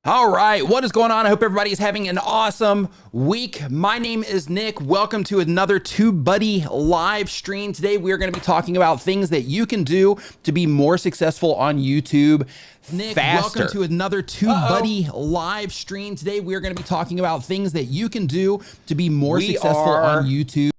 All right, what is going on? I hope everybody is having an awesome week. My name is Nick. Welcome to another TubeBuddy live stream. Today we are going to be talking about things that you can do to be more successful on YouTube Nick, faster. Welcome to another TubeBuddy live stream. Today we are going to be talking about things that you can do to be more successful on YouTube.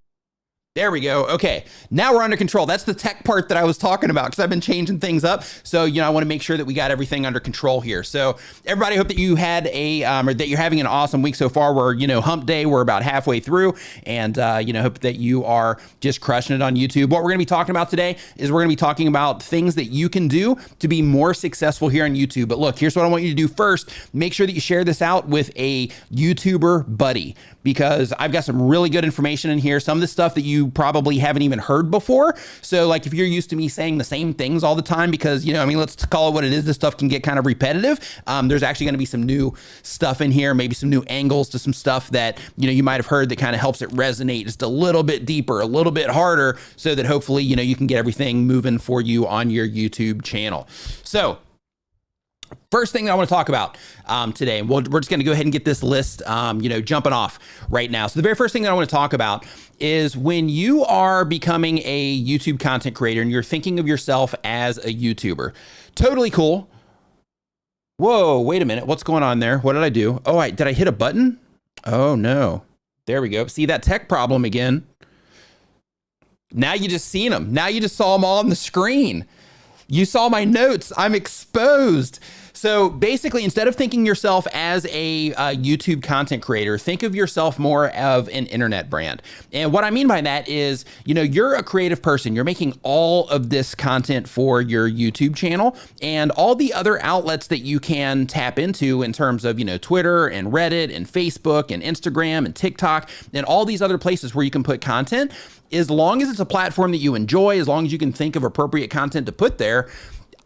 There we go. Okay, now we're under control. That's the tech part that I was talking about because I've been changing things up. So, I want to make sure that we got everything under control here. So everybody, hope that you had or that you're having an awesome week so far. We're, hump day. We're about halfway through and, hope that you are just crushing it on YouTube. What we're going to be talking about today is we're going to be talking about things that you can do to be more successful here on YouTube. But look, here's what I want you to do first. Make sure that you share this out with a YouTuber buddy, because I've got some really good information in here. Some of the stuff that you probably haven't even heard before. So like if you're used to me saying the same things all the time, because, let's call it what it is. This stuff can get kind of repetitive. There's actually going to be some new stuff in here, maybe some new angles to some stuff that, you might have heard that kind of helps it resonate just a little bit deeper, a little bit harder, so that hopefully, you can get everything moving for you on your YouTube channel. So first thing that I want to talk about today, and we're just going to go ahead and get this list, jumping off right now. So the very first thing that I want to talk about is when you are becoming a YouTube content creator and you're thinking of yourself as a YouTuber. Totally cool. Whoa, wait a minute. What's going on there? What did I do? Oh, did I hit a button? Oh no. There we go. See that tech problem again. Now you just seen them. Now you just saw them all on the screen. You saw my notes. I'm exposed. So basically, instead of thinking yourself as a YouTube content creator, think of yourself more of an internet brand. And what I mean by that is, you're a creative person. You're making all of this content for your YouTube channel and all the other outlets that you can tap into in terms of, Twitter and Reddit and Facebook and Instagram and TikTok and all these other places where you can put content. As long as it's a platform that you enjoy, as long as you can think of appropriate content to put there,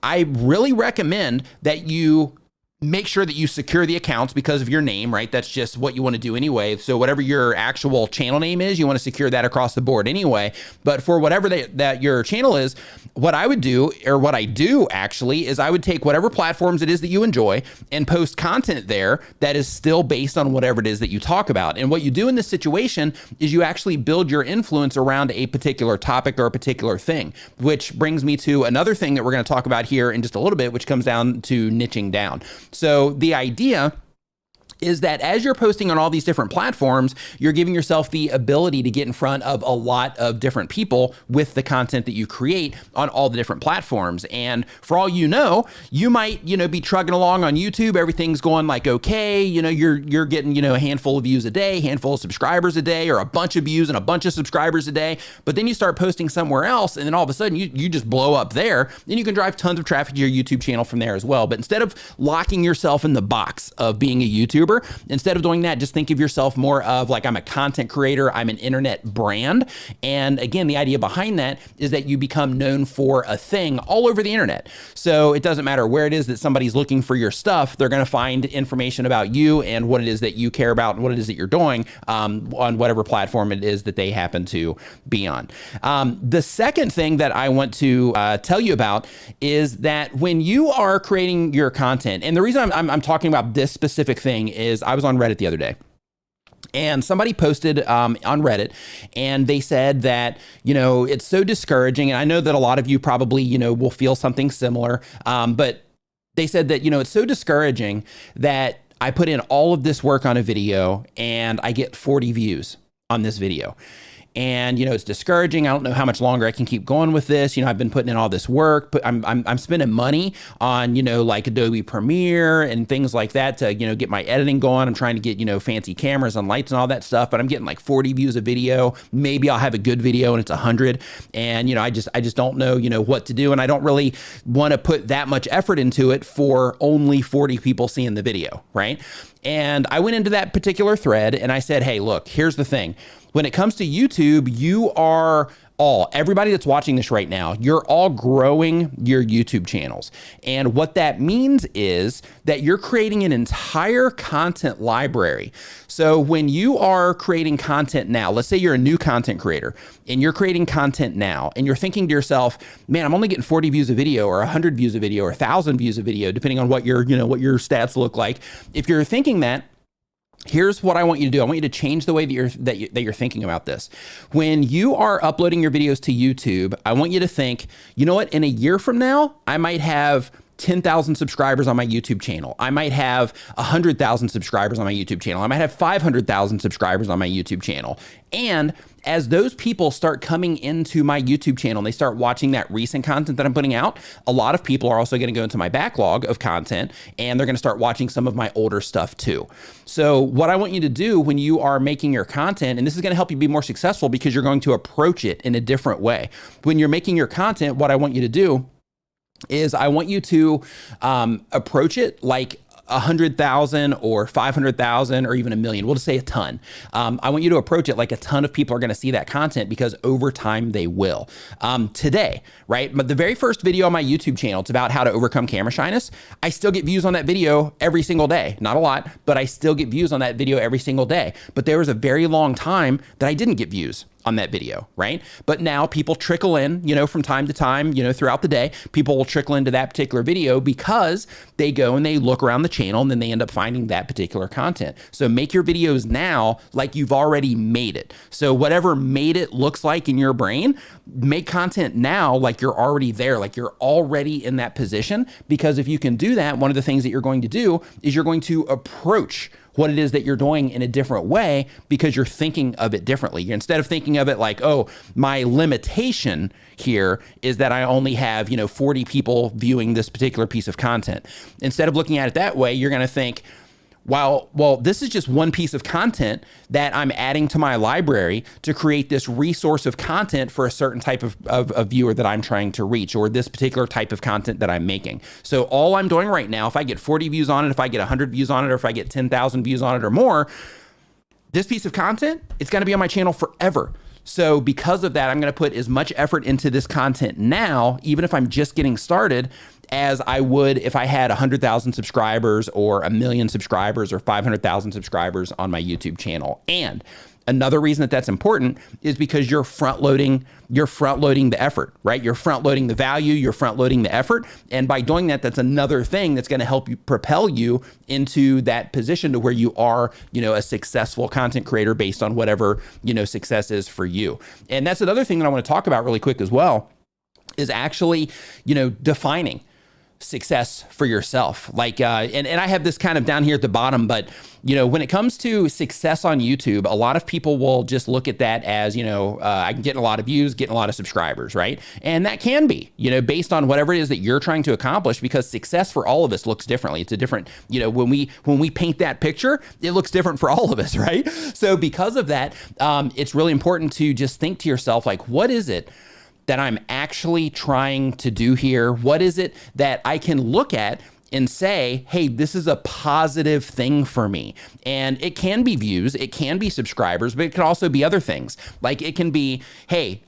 I really recommend that you make sure that you secure the accounts because of your name, right? That's just what you want to do anyway. So whatever your actual channel name is, you want to secure that across the board anyway. But for whatever that your channel is, what I would do, or what I do actually, is I would take whatever platforms it is that you enjoy and post content there that is still based on whatever it is that you talk about. And what you do in this situation is you actually build your influence around a particular topic or a particular thing, which brings me to another thing that we're going to talk about here in just a little bit, which comes down to niching down. So the idea is that as you're posting on all these different platforms, you're giving yourself the ability to get in front of a lot of different people with the content that you create on all the different platforms. And for all you might, be trugging along on YouTube. Everything's going like, okay, you're getting, a handful of views a day, handful of subscribers a day, or a bunch of views and a bunch of subscribers a day. But then you start posting somewhere else, and then all of a sudden you just blow up there. Then you can drive tons of traffic to your YouTube channel from there as well. But instead of locking yourself in the box of being a YouTuber, instead of doing that, just think of yourself more of like, I'm a content creator, I'm an internet brand. And again, the idea behind that is that you become known for a thing all over the internet. So it doesn't matter where it is that somebody's looking for your stuff, they're going to find information about you and what it is that you care about and what it is that you're doing on whatever platform it is that they happen to be on. The second thing that I want to tell you about is that when you are creating your content, and the reason I'm talking about this specific thing is I was on Reddit the other day. And somebody posted on Reddit and they said that, it's so discouraging. And I know that a lot of you probably, will feel something similar. But they said that, it's so discouraging that I put in all of this work on a video and I get 40 views on this video. And, it's discouraging. I don't know how much longer I can keep going with this. I've been putting in all this work, but I'm spending money on, like Adobe Premiere and things like that to, get my editing going. I'm trying to get, fancy cameras and lights and all that stuff, but I'm getting like 40 views a video. Maybe I'll have a good video and it's 100. And, I just don't know, what to do. And I don't really want to put that much effort into it for only 40 people seeing the video, right? And I went into that particular thread and I said, hey, look, here's the thing. When it comes to YouTube, you are everybody that's watching this right now, you're all growing your YouTube channels. And what that means is that you're creating an entire content library. So when you are creating content now, let's say you're a new content creator and you're creating content now and you're thinking to yourself, man, I'm only getting 40 views a video or 100 views a video or 1,000 views a video, depending on what your, what your stats look like. If you're thinking that, here's what I want you to do. I want you to change the way that you're thinking about this. When you are uploading your videos to YouTube, I want you to think, you know what, in a year from now, I might have 10,000 subscribers on my YouTube channel. I might have 100,000 subscribers on my YouTube channel. I might have 500,000 subscribers on my YouTube channel. And as those people start coming into my YouTube channel and they start watching that recent content that I'm putting out, a lot of people are also going to go into my backlog of content and they're going to start watching some of my older stuff too. So what I want you to do when you are making your content, and this is going to help you be more successful because you're going to approach it in a different way. When you're making your content, what I want you to do is I want you to approach it like 100,000 or 500,000 or even 1 million. We'll just say a ton. I want you to approach it like a ton of people are going to see that content because over time they will. Today, right? But the very first video on my YouTube channel, it's about how to overcome camera shyness. I still get views on that video every single day. Not a lot, but I still get views on that video every single day. But there was a very long time that I didn't get views on that video, right? But now people trickle in, from time to time, throughout the day, people will trickle into that particular video because they go and they look around the channel and then they end up finding that particular content. So make your videos now like you've already made it. So whatever made it looks like in your brain, make content now like you're already there, like you're already in that position. Because if you can do that, one of the things that you're going to do is you're going to approach what it is that you're doing in a different way because you're thinking of it differently. Instead of thinking of it like, oh, my limitation here is that I only have, 40 people viewing this particular piece of content. Instead of looking at it that way, you're going to think, well, this is just one piece of content that I'm adding to my library to create this resource of content for a certain type of viewer that I'm trying to reach, or this particular type of content that I'm making. So all I'm doing right now, if I get 40 views on it, if I get 100 views on it, or if I get 10,000 views on it or more, this piece of content, it's going to be on my channel forever. So because of that, I'm going to put as much effort into this content now, even if I'm just getting started, as I would if I had 100,000 subscribers or 1 million subscribers or 500,000 subscribers on my YouTube channel. And another reason that that's important is because you're front loading the effort, right? You're front loading the value, you're front loading the effort. And by doing that, that's another thing that's going to help you propel you into that position to where you are, a successful content creator based on whatever, success is for you. And that's another thing that I want to talk about really quick as well, is actually, defining success for yourself. Like, and I have this kind of down here at the bottom, but when it comes to success on YouTube, a lot of people will just look at that as, I'm getting a lot of views, getting a lot of subscribers, right? And that can be, based on whatever it is that you're trying to accomplish, because success for all of us looks differently. It's a different, when we paint that picture, it looks different for all of us, right? So because of that, it's really important to just think to yourself, like, what is it that I'm actually trying to do here? What is it that I can look at and say, hey, this is a positive thing for me? And it can be views, it can be subscribers, but it can also be other things. Like it can be, hey,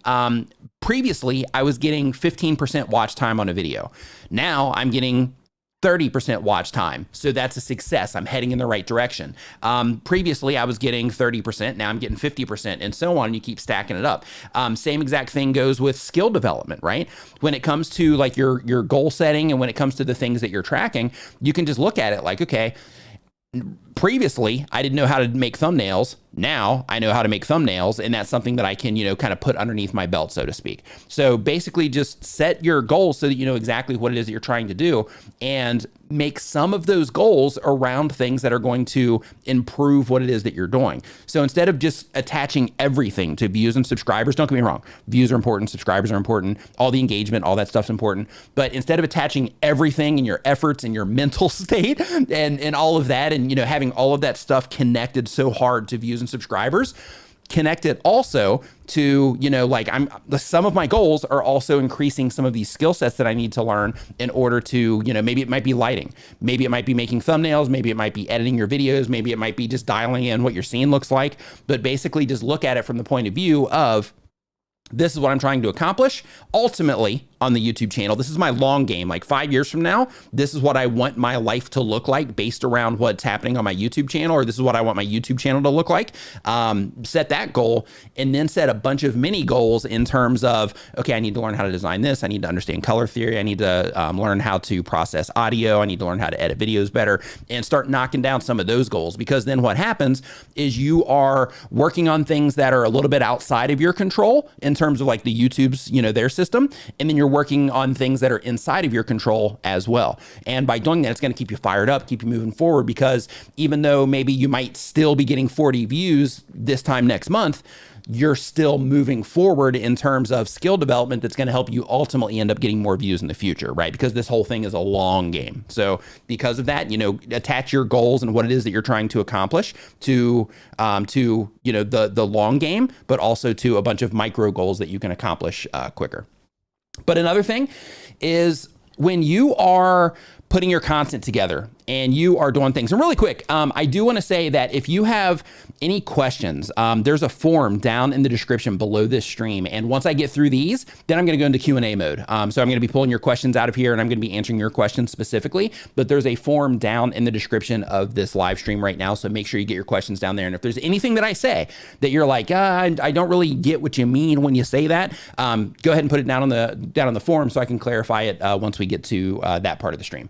previously I was getting 15% watch time on a video. Now I'm getting 30% watch time. So that's a success. I'm heading in the right direction. Previously, I was getting 30%. Now I'm getting 50% and so on. And you keep stacking it up. Same exact thing goes with skill development, right? When it comes to like your goal setting and when it comes to the things that you're tracking, you can just look at it like, okay, previously I didn't know how to make thumbnails. Now I know how to make thumbnails, and that's something that I can, kind of put underneath my belt, so to speak. So basically just set your goals so that you know exactly what it is that you're trying to do, and make some of those goals around things that are going to improve what it is that you're doing. So instead of just attaching everything to views and subscribers, don't get me wrong, views are important, subscribers are important, all the engagement, all that stuff's important. But instead of attaching everything in your efforts and your mental state and all of that, and having all of that stuff connected so hard to views and subscribers, connect it also to, some of my goals are also increasing some of these skill sets that I need to learn in order to, maybe it might be lighting, maybe it might be making thumbnails, maybe it might be editing your videos, maybe it might be just dialing in what your scene looks like, but basically just look at it from the point of view of, This is what I'm trying to accomplish. Ultimately, on the YouTube channel, this is my long game. Like 5 years from now, this is what I want my life to look like based around what's happening on my YouTube channel, or this is what I want my YouTube channel to look like. Set that goal, and then set a bunch of mini goals in terms of, okay, I need to learn how to design this. I need to understand color theory. I need to learn how to process audio. I need to learn how to edit videos better, and start knocking down some of those goals. Because then what happens is you are working on things that are a little bit outside of your control in terms of like the YouTube's, their system. And then you're working on things that are inside of your control as well. And by doing that, it's going to keep you fired up, keep you moving forward, because even though maybe you might still be getting 40 views this time next month, you're still moving forward in terms of skill development that's going to help you ultimately end up getting more views in the future, right? Because this whole thing is a long game. So because of that, attach your goals and what it is that you're trying to accomplish to the long game, but also to a bunch of micro goals that you can accomplish quicker. But another thing is when you are putting your content together and you are doing things. And really quick, I do want to say that if you have any questions, there's a form down in the description below this stream. And once I get through these, then I'm going to go into Q&A mode. So I'm going to be pulling your questions out of here, and I'm going to be answering your questions specifically. But there's a form down in the description of this live stream right now. So make sure you get your questions down there. And if there's anything that I say that you're like, I don't really get what you mean when you say that, go ahead and put it down on the forum so I can clarify it once we get to that part of the stream.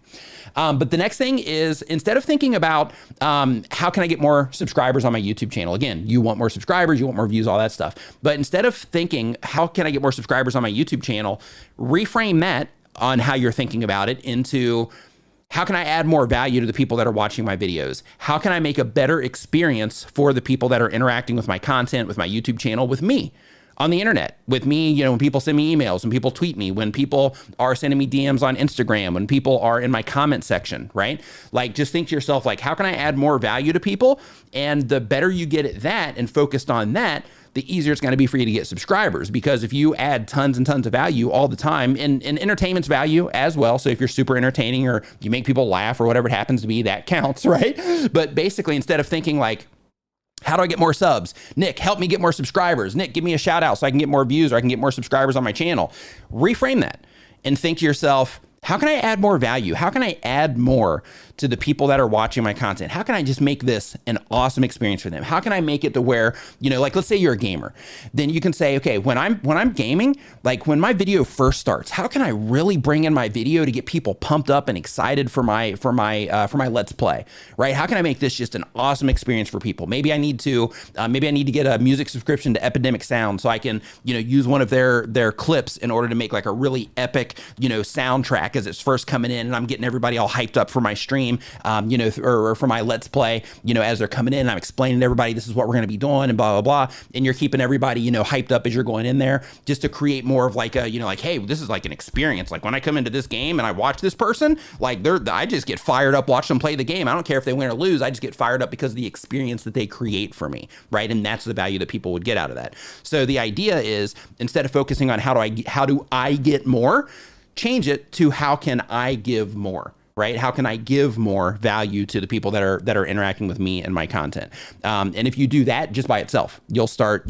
But the next thing is, instead of thinking about how can I get more subscribers on my YouTube channel? Again, you want more subscribers, you want more views, all that stuff. But instead of thinking, how can I get more subscribers on my YouTube channel? Reframe that on how you're thinking about it into, how can I add more value to the people that are watching my videos? How can I make a better experience for the people that are interacting with my content, with my YouTube channel, with me? On the internet, with me, when people send me emails, when people tweet me, when people are sending me DMs on Instagram, when people are in my comment section, right? Like, just think to yourself, like, how can I add more value to people? And the better you get at that and focused on that, the easier it's going to be for you to get subscribers. Because if you add tons and tons of value all the time, and entertainment's value as well. So if you're super entertaining or you make people laugh or whatever it happens to be, that counts, right? But basically, instead of thinking like, how do I get more subs? Nick, help me get more subscribers. Nick, give me a shout out so I can get more views or I can get more subscribers on my channel. Reframe that and think to yourself, how can I add more value? How can I add more to the people that are watching my content? How can I just make this an awesome experience for them? How can I make it to where, like, let's say you're a gamer, then you can say, okay, when I'm gaming, like when my video first starts, how can I really bring in my video to get people pumped up and excited for my Let's Play, right? How can I make this just an awesome experience for people? Maybe I need to get a music subscription to Epidemic Sound so I can, use one of their clips in order to make like a really epic, soundtrack as it's first coming in, and I'm getting everybody all hyped up for my stream, or for my Let's Play, as they're coming in. I'm explaining to everybody this is what we're going to be doing and blah, blah, blah. And you're keeping everybody, hyped up as you're going in there, just to create more of like a, like, hey, this is like an experience. Like when I come into this game and I watch this person, like I just get fired up, watch them play the game. I don't care if they win or lose. I just get fired up because of the experience that they create for me, right? And that's the value that people would get out of that. So the idea is, instead of focusing on how do I get more, change it to how can I give more, right? How can I give more value to the people that are interacting with me and my content? And if you do that just by itself, you'll start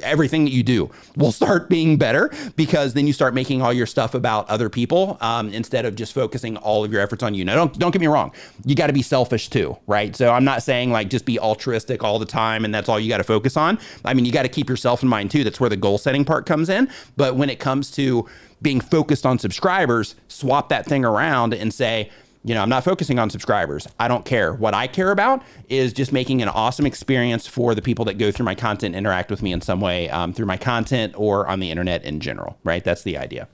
everything that you do will start being better, because then you start making all your stuff about other people, instead of just focusing all of your efforts on you. Now, don't get me wrong. You got to be selfish too, right? So I'm not saying like just be altruistic all the time and that's all you got to focus on. I mean, you got to keep yourself in mind too. That's where the goal setting part comes in. But when it comes to being focused on subscribers, swap that thing around and say, I'm not focusing on subscribers. I don't care. What I care about is just making an awesome experience for the people that go through my content, interact with me in some way, through my content or on the internet in general, right? That's the idea.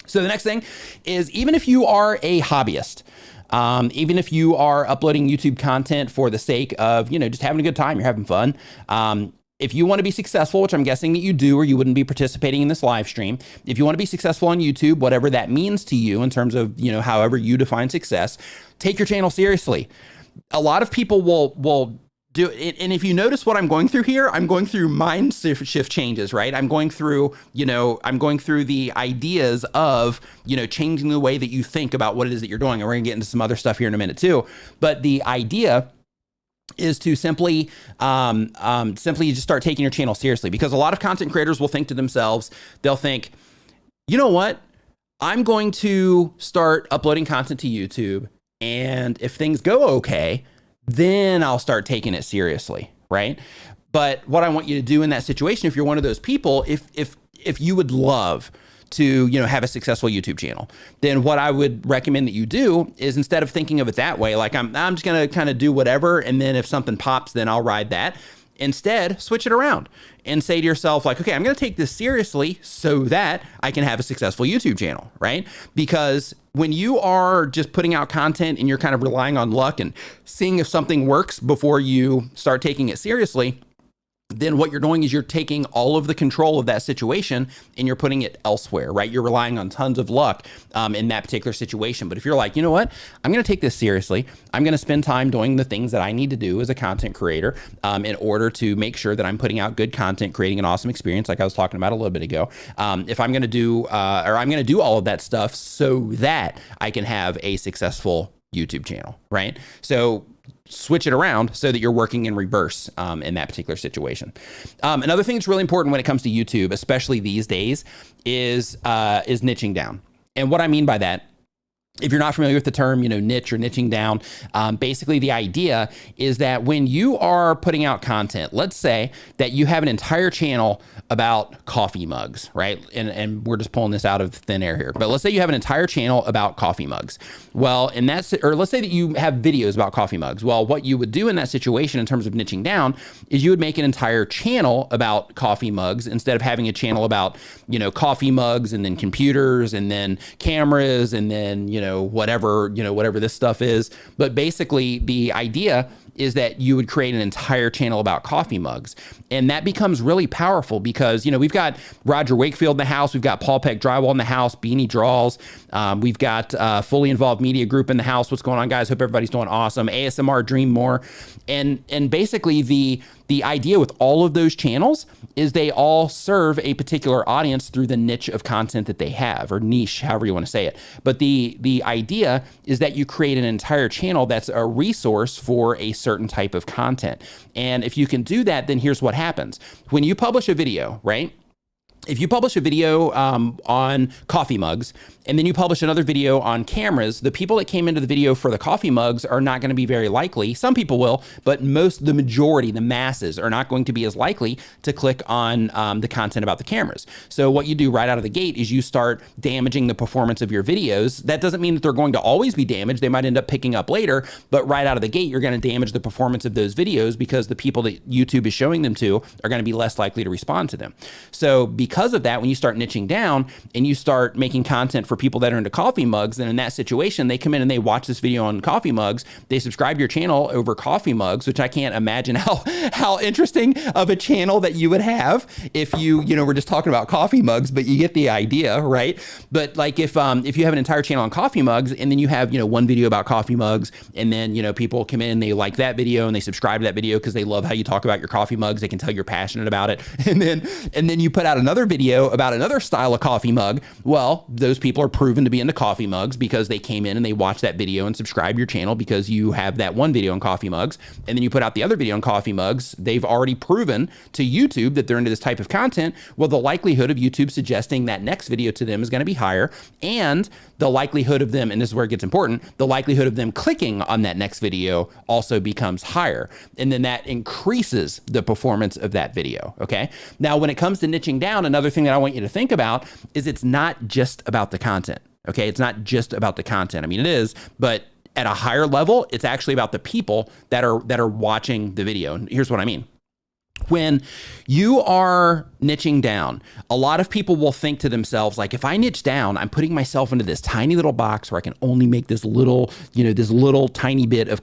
So the next thing is, even if you are a hobbyist, even if you are uploading YouTube content for the sake of, just having a good time, you're having fun, if you want to be successful, which I'm guessing that you do, or you wouldn't be participating in this live stream, if you want to be successful on YouTube, whatever that means to you in terms of, however you define success, take your channel seriously. A lot of people will do it. And if you notice what I'm going through here, I'm going through mind shift changes, right? I'm going through the ideas of, changing the way that you think about what it is that you're doing. And we're gonna get into some other stuff here in a minute too. But the idea is to simply just start taking your channel seriously, because a lot of content creators will think to themselves, they'll think, you know what? I'm going to start uploading content to YouTube, and if things go okay, then I'll start taking it seriously, right? But what I want you to do in that situation, if you're one of those people, if you would love to, have a successful YouTube channel, then what I would recommend that you do is, instead of thinking of it that way, like I'm just gonna kind of do whatever, and then if something pops, then I'll ride that. Instead, switch it around and say to yourself, like, okay, I'm going to take this seriously so that I can have a successful YouTube channel, right? Because when you are just putting out content and you're kind of relying on luck and seeing if something works before you start taking it seriously, then what you're doing is you're taking all of the control of that situation and you're putting it elsewhere, right? You're relying on tons of luck in that particular situation. But if you're like, you know what, I'm going to take this seriously. I'm going to spend time doing the things that I need to do as a content creator in order to make sure that I'm putting out good content, creating an awesome experience, like I was talking about a little bit ago. If I'm going to do, I'm going to do all of that stuff so that I can have a successful YouTube channel, right? So switch it around so that you're working in reverse in that particular situation. Another thing that's really important when it comes to YouTube, especially these days, is niching down. And what I mean by that, if you're not familiar with the term, niche or niching down, basically the idea is that when you are putting out content, let's say that you have an entire channel about coffee mugs, right? And we're just pulling this out of thin air here, but let's say you have an entire channel about coffee mugs. Well, or let's say that you have videos about coffee mugs. Well, what you would do in that situation in terms of niching down is you would make an entire channel about coffee mugs instead of having a channel about, coffee mugs and then computers and then cameras and then, whatever this stuff is. But basically the idea is that you would create an entire channel about coffee mugs. And that becomes really powerful because, we've got Roger Wakefield in the house. We've got Paul Peck Drywall in the house, Beanie Draws. We've got Fully Involved Media Group in the house. What's going on, guys? Hope everybody's doing awesome. ASMR Dream More. And basically the idea with all of those channels is they all serve a particular audience through the niche of content that they have, or niche, however you want to say it. But the idea is that you create an entire channel that's a resource for a certain type of content. And if you can do that, then here's what happens. When you publish a video, right? If you publish a video on coffee mugs, and then you publish another video on cameras, the people that came into the video for the coffee mugs are not going to be very likely. Some people will, but the majority, the masses, are not going to be as likely to click on the content about the cameras. So what you do right out of the gate is you start damaging the performance of your videos. That doesn't mean that they're going to always be damaged. They might end up picking up later, but right out of the gate, you're going to damage the performance of those videos because the people that YouTube is showing them to are going to be less likely to respond to them. So because of that, when you start niching down and you start making content for people that are into coffee mugs, then in that situation, they come in and they watch this video on coffee mugs. They subscribe to your channel over coffee mugs, which I can't imagine how interesting of a channel that you would have if you were just talking about coffee mugs, but you get the idea, right? But like if you have an entire channel on coffee mugs and then you have, one video about coffee mugs, and then, people come in, they like that video and they subscribe to that video because they love how you talk about your coffee mugs. They can tell you're passionate about it. And then you put out another video about another style of coffee mug. Well, those people are proven to be into coffee mugs because they came in and they watched that video and subscribed to your channel because you have that one video on coffee mugs. And then you put out the other video on coffee mugs. They've already proven to YouTube that they're into this type of content. Well, the likelihood of YouTube suggesting that next video to them is going to be higher. And the likelihood of them, and this is where it gets important, the likelihood of them clicking on that next video also becomes higher. And then that increases the performance of that video, okay? Now, when it comes to niching down, another thing that I want you to think about is it's not just about the content, okay? It's not just about the content. I mean, it is, but at a higher level, it's actually about the people that are watching the video. And here's what I mean. When you are niching down, a lot of people will think to themselves, like, if I niche down, I'm putting myself into this tiny little box where I can only make this little, this little tiny bit of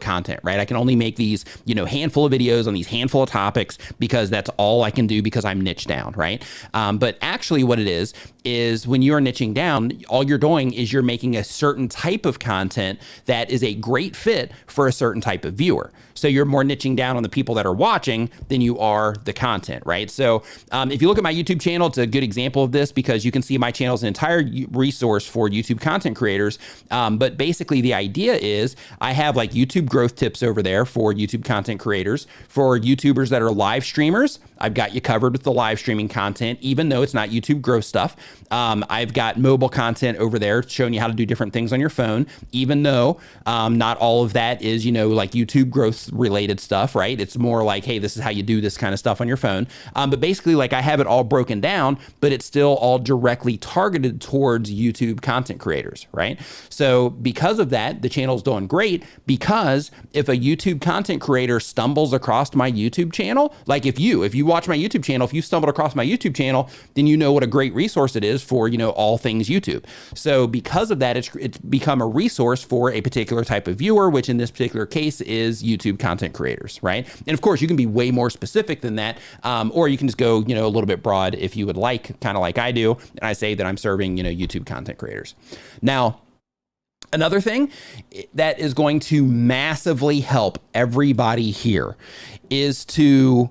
content, right? I can only make these, handful of videos on these handful of topics because that's all I can do because I'm niched down, right? But actually what it is when you're niching down, all you're doing is you're making a certain type of content that is a great fit for a certain type of viewer. So you're more niching down on the people that are watching than you are the content, right? So if you look at my YouTube channel, it's a good example of this because you can see my channel is an entire resource for YouTube content creators. But basically the idea is I have like YouTube growth tips over there for YouTube content creators. For YouTubers that are live streamers, I've got you covered with the live streaming content, even though it's not YouTube growth stuff. I've got mobile content over there showing you how to do different things on your phone, even though not all of that is, you know, like YouTube growth related stuff, right? It's more like, hey, this is how you do this kind of stuff on your phone. But basically, like I have it all broken down, but it's still all directly targeted towards YouTube content creators, right? So because of that, the channel's doing great, because if a YouTube content creator stumbles across my YouTube channel, like if you watch my YouTube channel, if you stumbled across my YouTube channel, then you know what a great resource it is for, you know, all things YouTube. So because of that, it's become a resource for a particular type of viewer, which in this particular case is YouTube content creators, right? And of course, you can be way more specific than that, or you can just go, you know, a little bit broad if you would like, kind of like I do. And I say that I'm serving, you know, YouTube content creators. Now, another thing that is going to massively help everybody here is to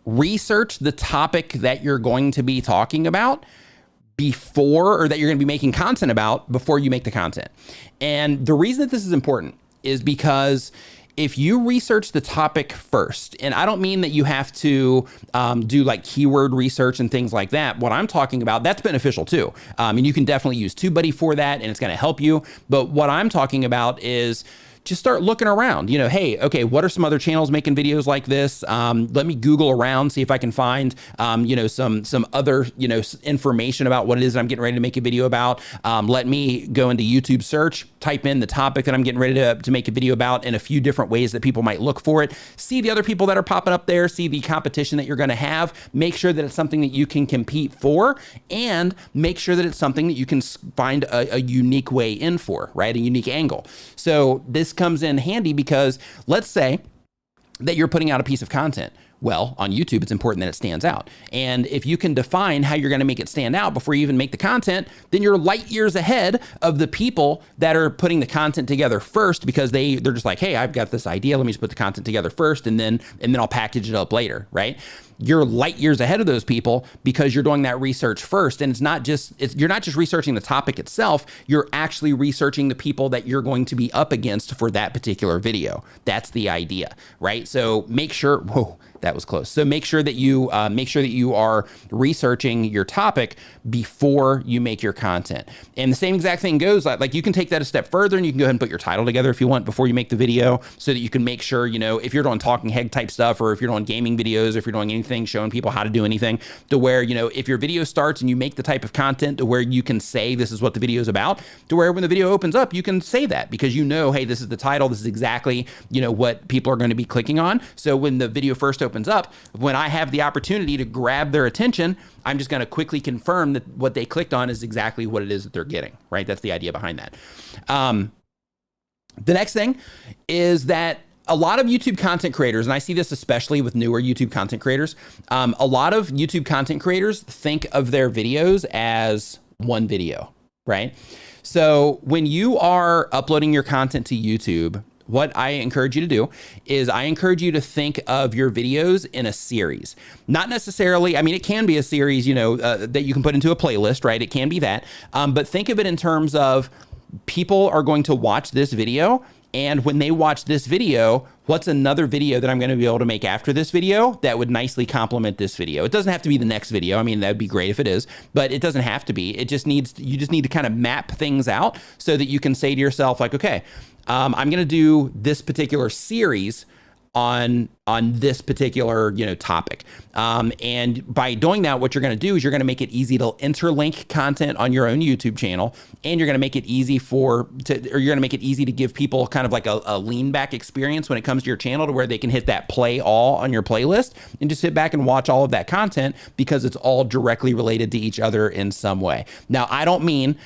research the topic that you're going to be talking about before, or that you're going to be making content about before you make the content. And the reason that this is important is because if you research the topic first, and I don't mean that you have to do like keyword research and things like that. What I'm talking about, that's beneficial too. And you can definitely use TubeBuddy for that, and it's going to help you. But what I'm talking about is just start looking around, you know, hey, okay, what are some other channels making videos like this? Let me Google around, see if I can find, you know, some other, you know, information about what it is I'm getting ready to make a video about. Let me go into YouTube search, type in the topic that I'm getting ready to make a video about in a few different ways that people might look for it. See the other people that are popping up there, see the competition that you're going to have, make sure that it's something that you can compete for, and make sure that it's something that you can find a unique way in for, right? A unique angle. So this comes in handy because let's say that you're putting out a piece of content. Well, on YouTube, it's important that it stands out. And if you can define how you're going to make it stand out before you even make the content, then you're light years ahead of the people that are putting the content together first, because they're just like, hey, I've got this idea. Let me just put the content together first, and then I'll package it up later, right? You're light years ahead of those people because you're doing that research first. And you're not just researching the topic itself, you're actually researching the people that you're going to be up against for that particular video. That's the idea, right? So make sure, whoa, that was close. So make sure that you are researching your topic before you make your content. And the same exact thing goes, like you can take that a step further, and you can go ahead and put your title together if you want before you make the video, so that you can make sure, you know, if you're doing talking head type stuff, or if you're doing gaming videos, or if you're doing anything, showing people how to do anything, to where, you know, if your video starts and you make the type of content to where you can say this is what the video is about, to where when the video opens up, you can say that because you know, hey, this is the title, this is exactly, you know, what people are going to be clicking on. So when the video first opens up, when I have the opportunity to grab their attention, I'm just going to quickly confirm that what they clicked on is exactly what it is that they're getting, right? That's the idea behind that. The next thing is that a lot of YouTube content creators, and I see this especially with newer YouTube content creators, a lot of YouTube content creators think of their videos as one video, right? So when you are uploading your content to YouTube, what I encourage you to do is I encourage you to think of your videos in a series. Not necessarily, I mean, it can be a series, you know, that you can put into a playlist, right? It can be that, but think of it in terms of people are going to watch this video, and when they watch this video, what's another video that I'm going to be able to make after this video that would nicely complement this video? It doesn't have to be the next video. I mean, that'd be great if it is, but it doesn't have to be. You just need to kind of map things out so that you can say to yourself, like, okay, I'm going to do this particular series on this particular, you know, topic. And by doing that, what you're going to do is you're going to make it easy to interlink content on your own YouTube channel, and you're going to make it easy to give people kind of like a lean back experience when it comes to your channel, to where they can hit that play all on your playlist and just sit back and watch all of that content because it's all directly related to each other in some way. Now, I don't mean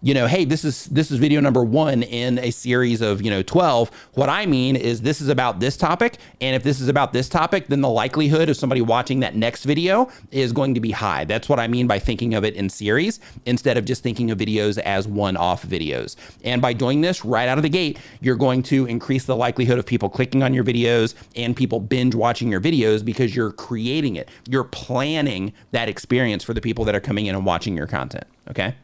hey, this is video number 1 in a series of, 12. What I mean is this is about this topic. And if this is about this topic, then the likelihood of somebody watching that next video is going to be high. That's what I mean by thinking of it in series instead of just thinking of videos as one-off videos. And by doing this right out of the gate, you're going to increase the likelihood of people clicking on your videos and people binge watching your videos because you're creating it. You're planning that experience for the people that are coming in and watching your content, okay?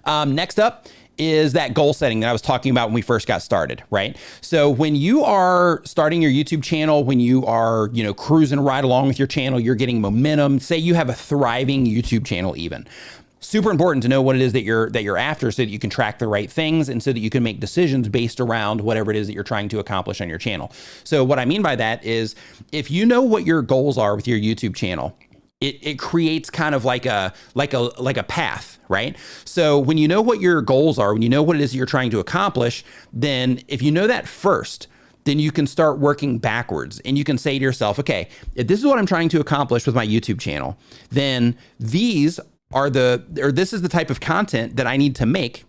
Next up is that goal setting that I was talking about when we first got started, right? So when you are starting your YouTube channel, when you are, cruising right along with your channel, you're getting momentum, say you have a thriving YouTube channel even. Super important to know what it is that you're after so that you can track the right things and so that you can make decisions based around whatever it is that you're trying to accomplish on your channel. So what I mean by that is if you know what your goals are with your YouTube channel, it creates kind of like a path, right? So when you know what your goals are, when you know what it is that you're trying to accomplish, then if you know that first, then you can start working backwards and you can say to yourself, okay, if this is what I'm trying to accomplish with my YouTube channel, then this is the type of content that I need to make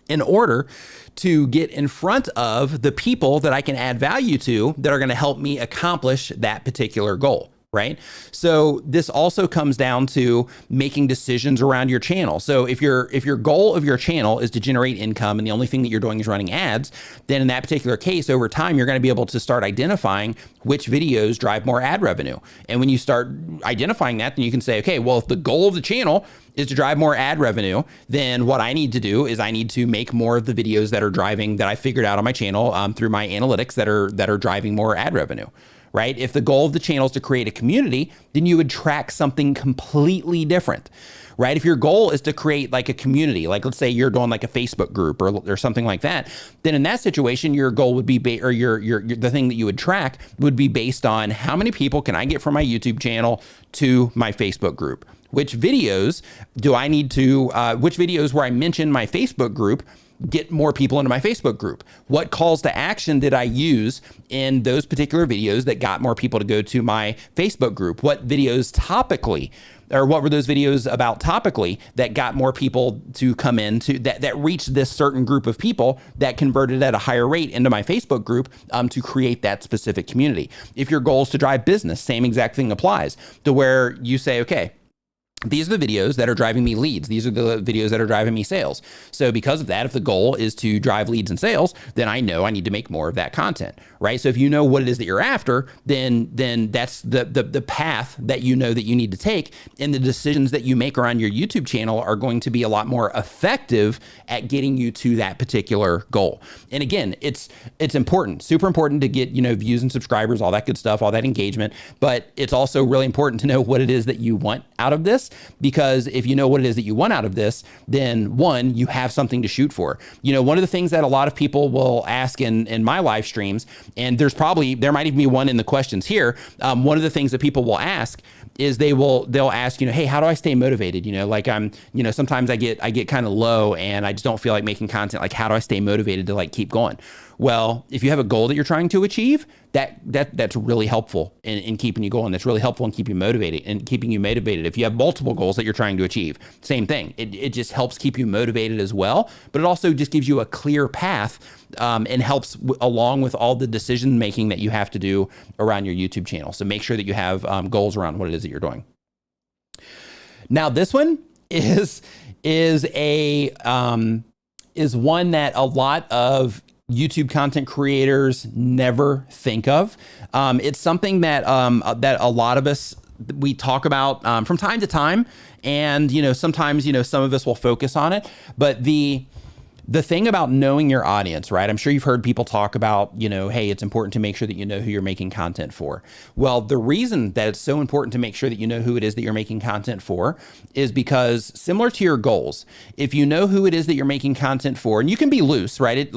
in order to get in front of the people that I can add value to that are going to help me accomplish that particular goal. Right? So this also comes down to making decisions around your channel. So if your goal of your channel is to generate income and the only thing that you're doing is running ads, then in that particular case, over time, you're going to be able to start identifying which videos drive more ad revenue. And when you start identifying that, then you can say, okay, well, if the goal of the channel is to drive more ad revenue, then what I need to do is I need to make more of the videos that I figured out on my channel through my analytics that are driving more ad revenue. Right? If the goal of the channel is to create a community, then you would track something completely different, right? If your goal is to create like a community, like let's say you're doing like a Facebook group or something like that, then in that situation, your goal would be, the thing that you would track would be based on how many people can I get from my YouTube channel to my Facebook group? Which videos do I need to, which videos where I mention my Facebook group get more people into my Facebook group? What calls to action did I use in those particular videos that got more people to go to my Facebook group? What videos topically, or what were those videos about topically that got more people to come in to that reached this certain group of people that converted at a higher rate into my Facebook group to create that specific community? If your goal is to drive business, same exact thing applies to where you say, okay, these are the videos that are driving me leads. These are the videos that are driving me sales. So because of that, if the goal is to drive leads and sales, then I know I need to make more of that content, right? So if you know what it is that you're after, then that's the path that you know that you need to take, and the decisions that you make around your YouTube channel are going to be a lot more effective at getting you to that particular goal. And again, it's important, super important to get, views and subscribers, all that good stuff, all that engagement, but it's also really important to know what it is that you want out of this. Because if you know what it is that you want out of this, then one, you have something to shoot for. One of the things that a lot of people will ask in my live streams, and there might even be one in the questions here. One of the things that people will ask is they'll ask, hey, how do I stay motivated? Sometimes I get kind of low and I just don't feel like making content. Like, how do I stay motivated to keep going? Well, if you have a goal that you're trying to achieve, that's really helpful in keeping you going. That's really helpful in keeping you motivated. If you have multiple goals that you're trying to achieve, same thing. It just helps keep you motivated as well, but it also just gives you a clear path and helps along with all the decision making that you have to do around your YouTube channel. So make sure that you have goals around what it is that you're doing. Now, this one is one that a lot of YouTube content creators never think of. It's something that a lot of us, we talk about from time to time, and sometimes some of us will focus on it. But the thing about knowing your audience, right? I'm sure you've heard people talk about, hey, it's important to make sure that you know who you're making content for. Well, the reason that it's so important to make sure that you know who it is that you're making content for is because, similar to your goals, if you know who it is that you're making content for, and you can be loose, right?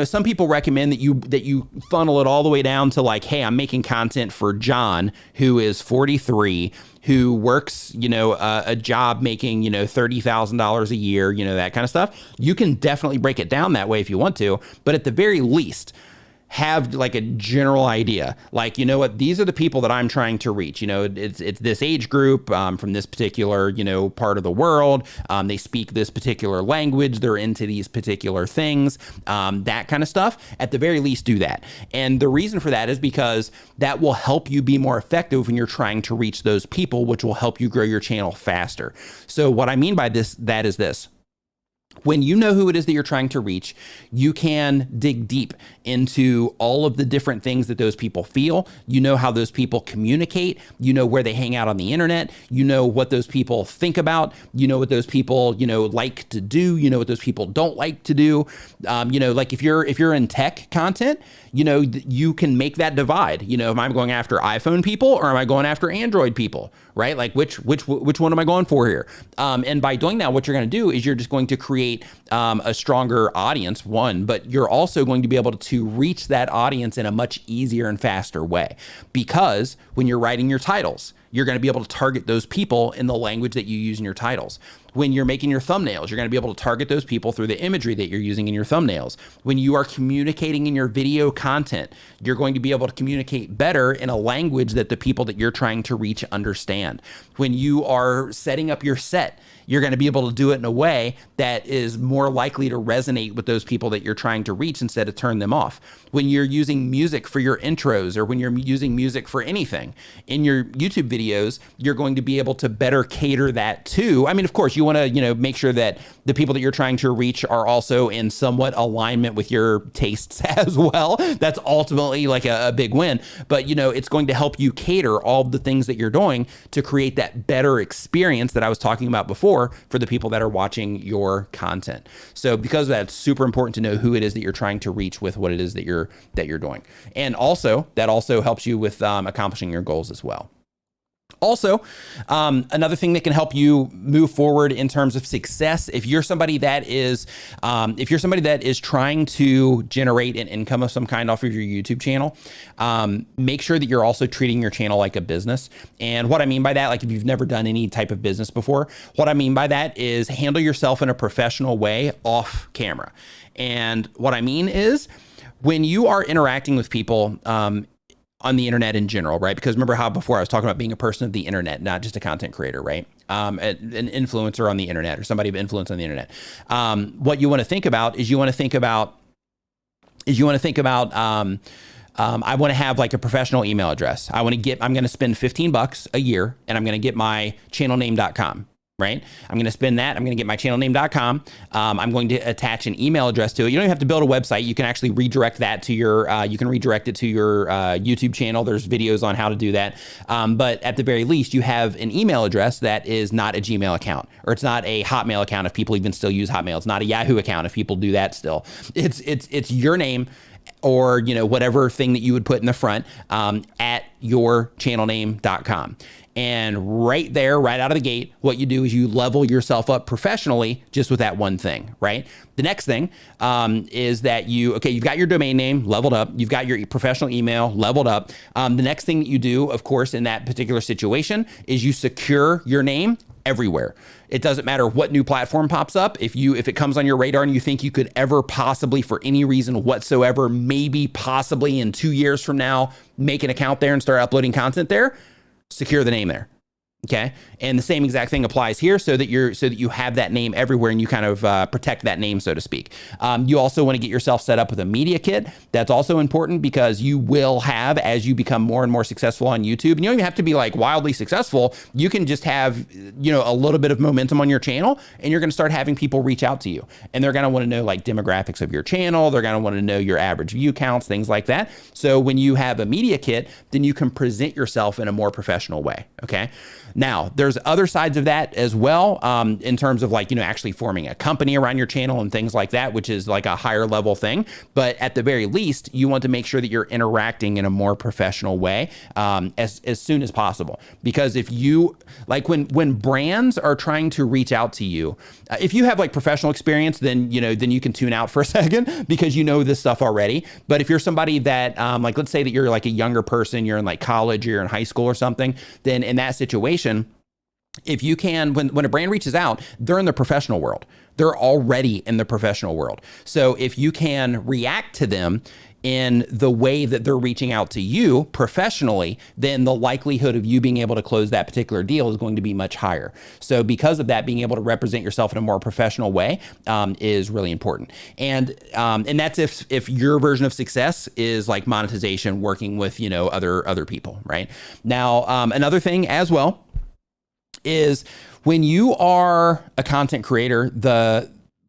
Some people recommend that you funnel it all the way down to hey, I'm making content for John, who is 43, who works, a job making, $30,000 a year, that kind of stuff. You can definitely break it down that way if you want to, but at the very least, have like a general idea, like, you know what, these are the people that I'm trying to reach. You know, it's this age group from this particular, you know, part of the world. They speak this particular language. They're into these particular things, that kind of stuff. At the very least, do that. And the reason for that is because that will help you be more effective when you're trying to reach those people, which will help you grow your channel faster. So what I mean by that is this. When you know who it is that you're trying to reach, you can dig deep into all of the different things that those people feel. You know how those people communicate. You know where they hang out on the internet. You know what those people think about. You know what those people, you know, like to do. You know what those people don't like to do. You know, like if you're in tech content, you know, you can make that divide. You know, am I going after iPhone people or am I going after Android people, right? Like which one am I going for here? And by doing that, what you're going to do is you're just going to create a stronger audience, one, but you're also going to be able to reach that audience in a much easier and faster way. Because when you're writing your titles, you're going to be able to target those people in the language that you use in your titles. When you're making your thumbnails, you're going to be able to target those people through the imagery that you're using in your thumbnails. When you are communicating in your video content, you're going to be able to communicate better in a language that the people that you're trying to reach understand. When you are setting up your set, you're going to be able to do it in a way that is more likely to resonate with those people that you're trying to reach instead of turn them off. When you're using music for your intros or when you're using music for anything in your YouTube videos, you're going to be able to better cater that to, I mean, of course, you want to, you know, make sure that the people that you're trying to reach are also in somewhat alignment with your tastes as well. That's ultimately like a big win, but you know, it's going to help you cater all the things that you're doing to create that better experience that I was talking about before for the people that are watching your content. So because of that, it's super important to know who it is that you're trying to reach with what it is that you're doing. And also that also helps you with accomplishing your goals as well. Also, another thing that can help you move forward in terms of success, if you're somebody that is trying to generate an income of some kind off of your YouTube channel, make sure that you're also treating your channel like a business. And what I mean by that, like if you've never done any type of business before, what I mean by that is handle yourself in a professional way off camera. And what I mean is when you are interacting with people, on the internet in general, right? Because remember how before I was talking about being a person of the internet, not just a content creator, right? An influencer on the internet or somebody of influence on the internet. What you want to think about is I want to have like a professional email address. I'm going to spend $15 a year and I'm going to get my channelname.com. Right? I'm going to spend that. I'm going to get my channelname.com. I'm going to attach an email address to it. You don't even have to build a website. You can actually redirect that to your, you can redirect it to your YouTube channel. There's videos on how to do that. But at the very least, you have an email address that is not a Gmail account, or it's not a Hotmail account if people even still use Hotmail. It's not a Yahoo account if people do that still. It's your name, or, you know, whatever thing that you would put in the front, at yourchannelname.com. And right there, right out of the gate, what you do is you level yourself up professionally just with that one thing, right? The next thing is that you've got your domain name leveled up. You've got your professional email leveled up. The next thing that you do, of course, in that particular situation is you secure your name everywhere. It doesn't matter what new platform pops up. If it comes on your radar and you think you could ever possibly, for any reason whatsoever, maybe possibly in 2 years from now, make an account there and start uploading content there, secure the name there. Okay. And the same exact thing applies here so that you have that name everywhere and you kind of protect that name, so to speak. You also want to get yourself set up with a media kit. That's also important because you will have, as you become more and more successful on YouTube, and you don't even have to be like wildly successful. You can just have, you know, a little bit of momentum on your channel and you're going to start having people reach out to you, and they're going to want to know like demographics of your channel. They're going to want to know your average view counts, things like that. So when you have a media kit, then you can present yourself in a more professional way. Okay. Now, there's other sides of that as well, in terms of like, you know, actually forming a company around your channel and things like that, which is like a higher level thing. But at the very least, you want to make sure that you're interacting in a more professional way as soon as possible. Because if you, like when brands are trying to reach out to you, if you have like professional experience, then you can tune out for a second because you know this stuff already. But if you're somebody that, like, let's say that you're like a younger person, you're in like college, or you're in high school or something, then in that situation, if you can, when a brand reaches out, they're in the professional world. they're already in the professional world. So if you can react to them in the way that they're reaching out to you professionally, then the likelihood of you being able to close that particular deal is going to be much higher. So because of that, being able to represent yourself in a more professional way is really important. And that's if your version of success is like monetization, working with, you know, other people, right? Now, another thing as well is when you are a content creator,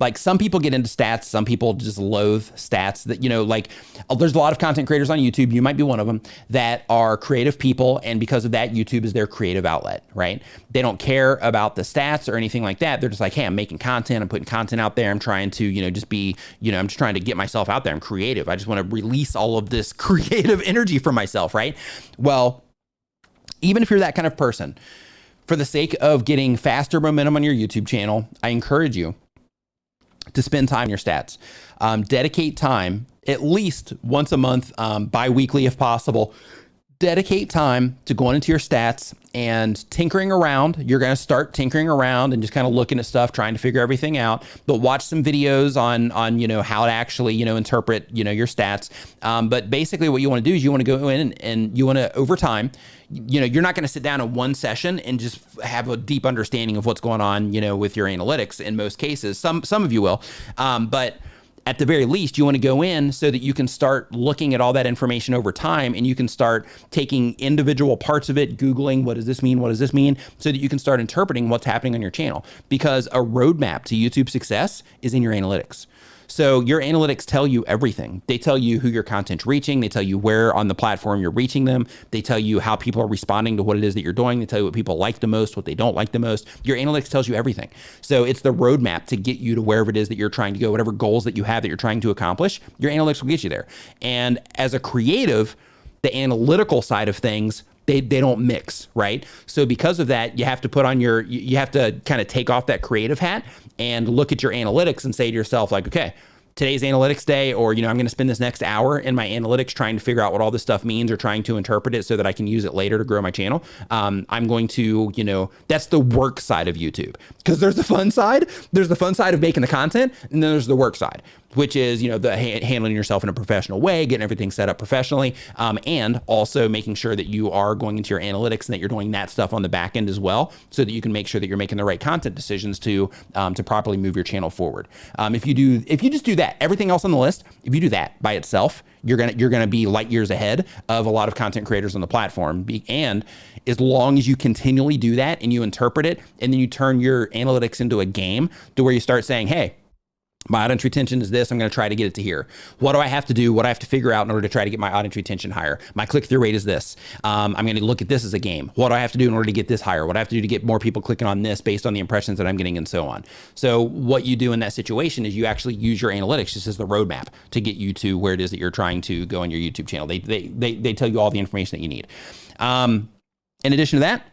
like some people get into stats, some people just loathe stats. That, you know, like there's a lot of content creators on YouTube, you might be one of them, that are creative people. And because of that, YouTube is their creative outlet, right? They don't care about the stats or anything like that. They're just like, hey, I'm making content, I'm putting content out there. I'm trying to, you know, just be, you know, I'm just trying to get myself out there. I'm creative. I just want to release all of this creative energy from myself, right? Well, even if you're that kind of person, for the sake of getting faster momentum on your YouTube channel, I encourage you to spend time in your stats. Dedicate time at least once a month, bi-weekly if possible. Dedicate time to going into your stats and tinkering around. You're going to start tinkering around and just kind of looking at stuff, trying to figure everything out. But watch some videos on you know, how to actually, you know, interpret, you know, your stats. But basically what you want to do is you want to go in and you want to, over time, you know, you're not going to sit down in one session and just have a deep understanding of what's going on, you know, with your analytics in most cases. Some of you will, but at the very least, you want to go in so that you can start looking at all that information over time, and you can start taking individual parts of it, Googling, what does this mean? What does this mean? So that you can start interpreting what's happening on your channel, because a roadmap to YouTube success is in your analytics. So your analytics tell you everything. They tell you who your content's reaching. They tell you where on the platform you're reaching them. They tell you how people are responding to what it is that you're doing. They tell you what people like the most, what they don't like the most. Your analytics tells you everything. So it's the roadmap to get you to wherever it is that you're trying to go, whatever goals that you have that you're trying to accomplish, your analytics will get you there. And as a creative, the analytical side of things, they don't mix, right? So because of that, you have to put on you have to kind of take off that creative hat and look at your analytics and say to yourself, like, okay, today's analytics day, or, you know, I'm going to spend this next hour in my analytics trying to figure out what all this stuff means, or trying to interpret it so that I can use it later to grow my channel. I'm going to, you know, that's the work side of YouTube, because there's the fun side. There's the fun side of making the content, and then there's the work side, which is, you know, the handling yourself in a professional way, getting everything set up professionally, and also making sure that you are going into your analytics and that you're doing that stuff on the back end as well, so that you can make sure that you're making the right content decisions to properly move your channel forward. If you just do that, everything else on the list, if you do that by itself, you're gonna be light years ahead of a lot of content creators on the platform. And as long as you continually do that and you interpret it, and then you turn your analytics into a game to where you start saying, hey, my audience retention is this, I'm going to try to get it to here. What do I have to do? What do I have to figure out in order to try to get my audience retention higher? My click-through rate is this. I'm going to look at this as a game. What do I have to do in order to get this higher? What do I have to do to get more people clicking on this based on the impressions that I'm getting, and so on. So what you do in that situation is you actually use your analytics just as the roadmap to get you to where it is that you're trying to go on your YouTube channel. They tell you all the information that you need. In addition to that,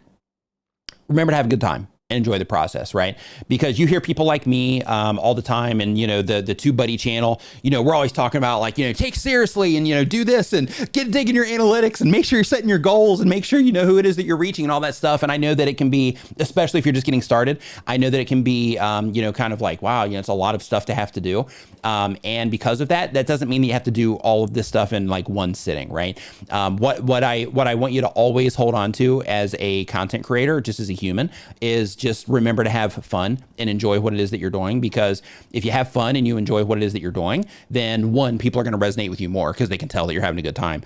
remember to have a good time and enjoy the process, right? Because you hear people like me all the time, and, you know, the TubeBuddy channel, you know, we're always talking about, like, you know, take seriously and, you know, do this and get digging your analytics and make sure you're setting your goals and make sure you know who it is that you're reaching and all that stuff. And I know that it can be, especially if you're just getting started, I know that it can be, you know, kind of like, wow, you know, it's a lot of stuff to have to do. And because of that, that doesn't mean that you have to do all of this stuff in like one sitting, right? What I want you to always hold on to as a content creator, just as a human, is just remember to have fun and enjoy what it is that you're doing. Because if you have fun and you enjoy what it is that you're doing, then one, people are going to resonate with you more because they can tell that you're having a good time.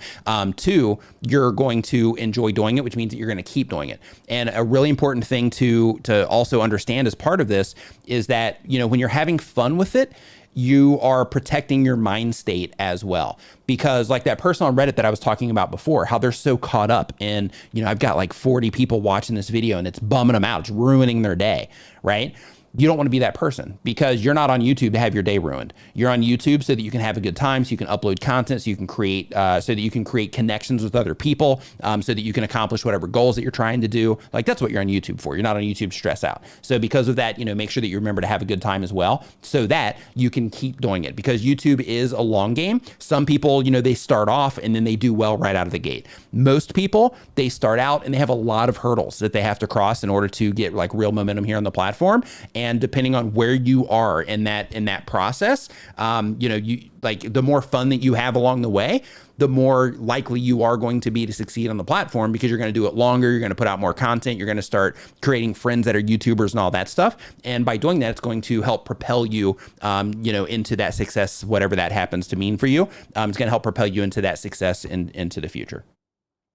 Two, you're going to enjoy doing it, which means that you're going to keep doing it. And a really important thing to also understand as part of this is that, you know, when you're having fun with it, you are protecting your mind state as well. Because like that person on Reddit that I was talking about before, how they're so caught up in, you know, I've got like 40 people watching this video and it's bumming them out, it's ruining their day, right? You don't want to be that person, because you're not on YouTube to have your day ruined. You're on YouTube so that you can have a good time, so you can upload content, so you can create, so that you can create connections with other people, so that you can accomplish whatever goals that you're trying to do. Like, that's what you're on YouTube for. You're not on YouTube to stress out. So because of that, you know, make sure that you remember to have a good time as well, so that you can keep doing it, because YouTube is a long game. Some people, you know, they start off and then they do well right out of the gate. Most people, they start out and they have a lot of hurdles that they have to cross in order to get like real momentum here on the platform. And depending on where you are in that process, you like the more fun that you have along the way, the more likely you are going to be to succeed on the platform, because you're going to do it longer. You're going to put out more content. You're going to start creating friends that are YouTubers and all that stuff. And by doing that, it's going to help propel you, into that success, whatever that happens to mean for you. It's going to help propel you into that success into the future.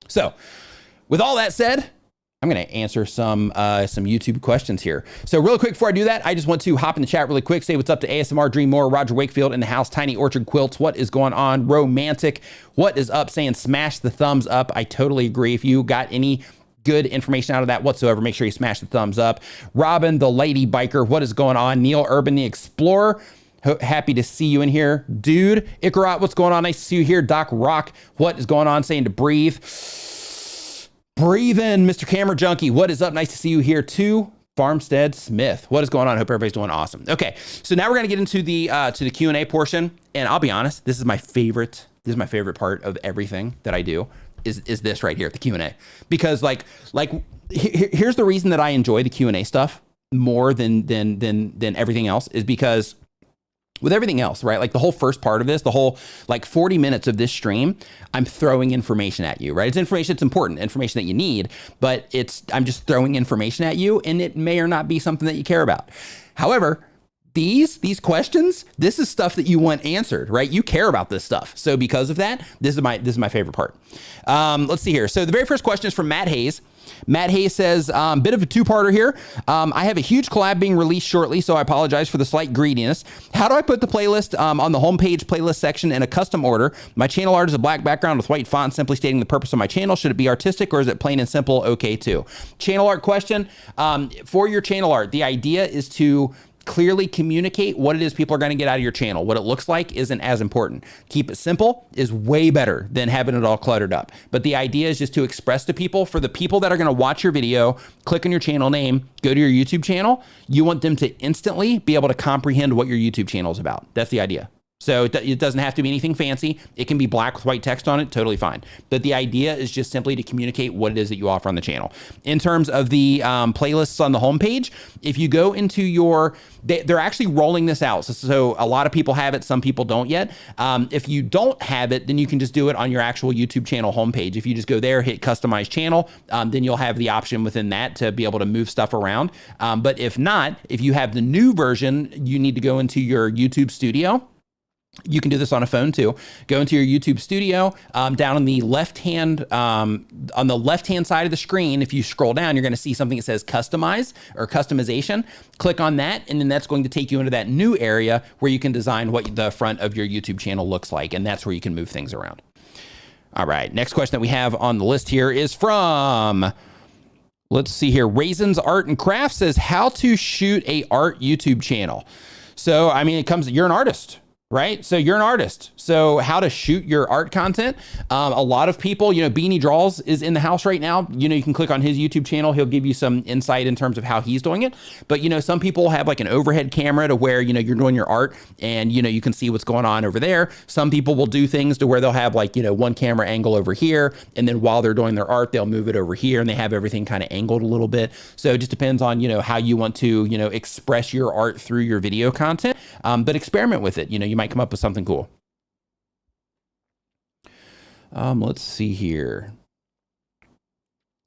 So with all that said, I'm going to answer some YouTube questions here. So real quick before I do that, I just want to hop in the chat really quick, say what's up to ASMR Dream More, Roger Wakefield in the house, Tiny Orchard Quilts, what is going on? Romantic, what is up? Saying smash the thumbs up. I totally agree. If you got any good information out of that whatsoever, make sure you smash the thumbs up. Robin, the lady biker, what is going on? Neil Urban, the explorer, happy to see you in here. Dude, Ikarot, what's going on? Nice to see you here. Doc Rock, what is going on? Saying to breathe. Breathe in, Mr. Camera Junkie. What is up? Nice to see you here too. Farmstead Smith. What is going on? I hope everybody's doing awesome. Okay, so now we're gonna get into the Q&A portion, and I'll be honest, this is my favorite. This is my favorite part of everything that I do. Is this right here, the Q&A? Because here's the reason that I enjoy the Q&A stuff more than everything else, is because with everything else, right? Like the whole first part of this, the whole 40 minutes of this stream, I'm throwing information at you, right? It's information, it's important, information that you need, but I'm just throwing information at you, and it may or not be something that you care about. However, these questions, this is stuff that you want answered, right? You care about this stuff. So because of that, this is my favorite part. Let's see here. So the very first question is from Matt Hayes. Matt Hayes says, bit of a two-parter here. I have a huge collab being released shortly, so I apologize for the slight greediness. How do I put the playlist on the homepage playlist section in a custom order? My channel art is a black background with white font simply stating the purpose of my channel. Should it be artistic, or is it plain and simple okay too? Channel art question. For your channel art, the idea is to clearly communicate what it is people are going to get out of your channel. What it looks like isn't as important. Keep it simple is way better than having it all cluttered up. But the idea is just to express to people, for the people that are going to watch your video, click on your channel name, go to your YouTube channel, you want them to instantly be able to comprehend what your YouTube channel is about. That's the idea. So it doesn't have to be anything fancy. It can be black with white text on it, totally fine. But the idea is just simply to communicate what it is that you offer on the channel. In terms of the playlists on the homepage, if you go into they're actually rolling this out. So a lot of people have it, some people don't yet. If you don't have it, then you can just do it on your actual YouTube channel homepage. If you just go there, hit customize channel, then you'll have the option within that to be able to move stuff around. But if not, if you have the new version, you need to go into your YouTube studio. You can do this on a phone too. Go into your YouTube studio, down on the left-hand side of the screen. If you scroll down, you're going to see something that says customize or customization. Click on that, and then that's going to take you into that new area where you can design what the front of your YouTube channel looks like. And that's where you can move things around. All right. Next question that we have on the list here is from, let's see here. Raisins Art and Crafts says, how to shoot a art YouTube channel. So, I mean, you're an artist, right? So you're an artist. So how to shoot your art content. A lot of people, Beanie Draws is in the house right now. You can click on his YouTube channel. He'll give you some insight in terms of how he's doing it. But, some people have like an overhead camera to where, you're doing your art and, you can see what's going on over there. Some people will do things to where they'll have like, one camera angle over here. And then while they're doing their art, they'll move it over here and they have everything kind of angled a little bit. So it just depends on, how you want to, express your art through your video content. But experiment with it. You might come up with something cool. Let's see here.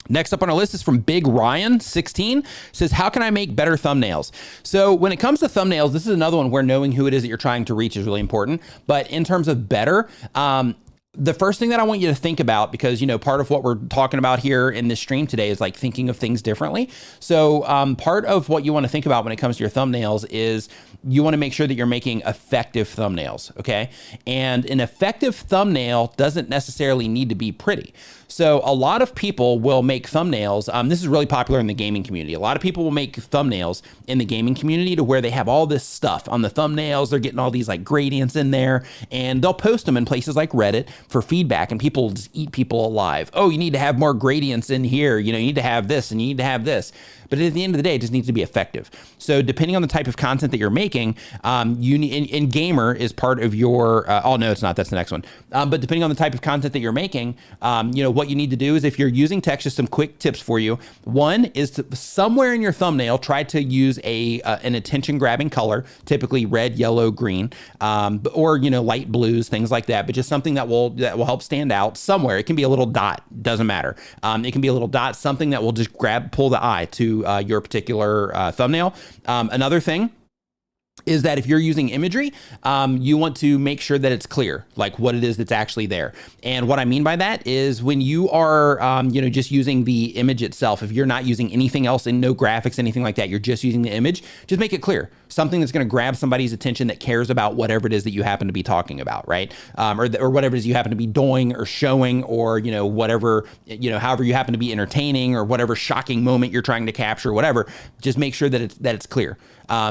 Next up on our list is from Big Ryan 16, says, how can I make better thumbnails? So when it comes to thumbnails, this is another one where knowing who it is that you're trying to reach is really important. But in terms of better, the first thing that I want you to think about, because, part of what we're talking about here in this stream today is like thinking of things differently. So part of what you want to think about when it comes to your thumbnails is you want to make sure that you're making effective thumbnails, okay? And an effective thumbnail doesn't necessarily need to be pretty. So a lot of people will make thumbnails. This is really popular in the gaming community. A lot of people will make thumbnails in the gaming community to where they have all this stuff on the thumbnails. They're getting all these like gradients in there, and they'll post them in places like Reddit for feedback, and people will just eat people alive. Oh, you need to have more gradients in here. You need to have this and you need to have this. but at the end of the day, it just needs to be effective. So depending on the type of content that you're making, you need, and gamer is part of your, oh no, it's not, that's the next one. But depending on the type of content that you're making, what you need to do is, if you're using text, just some quick tips for you. One is to somewhere in your thumbnail, try to use an attention grabbing color, typically red, yellow, green, or light blues, things like that, but just something that will help stand out somewhere. It can be a little dot, doesn't matter. It can be a little dot, something that will just pull the eye to your particular thumbnail. Another thing is that if you're using imagery, you want to make sure that it's clear, like what it is that's actually there. And what I mean by that is when you are, just using the image itself, if you're not using anything else and no graphics, anything like that, you're just using the image, just make it clear. Something that's going to grab somebody's attention that cares about whatever it is that you happen to be talking about, right? Or whatever it is you happen to be doing or showing, or, whatever, however you happen to be entertaining, or whatever shocking moment you're trying to capture, whatever, just make sure that it's clear.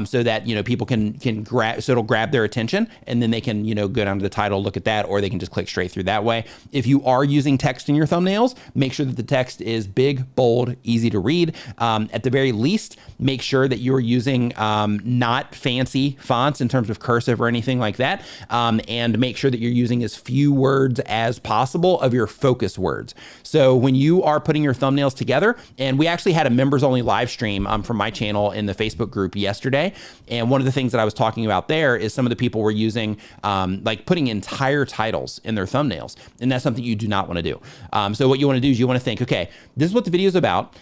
So that, people can grab, so it'll grab their attention, and then they can, go down to the title, look at that, or they can just click straight through that way. If you are using text in your thumbnails, make sure that the text is big, bold, easy to read. At the very least, make sure that you're using not fancy fonts in terms of cursive or anything like that. And make sure that you're using as few words as possible of your focus words. So when you are putting your thumbnails together, and we actually had a members only live stream from my channel in the Facebook group yesterday. And one of the things that I was talking about there is some of the people were using like putting entire titles in their thumbnails. And that's something you do not want to do. So what you want to do is you want to think, okay, this is what the video is about.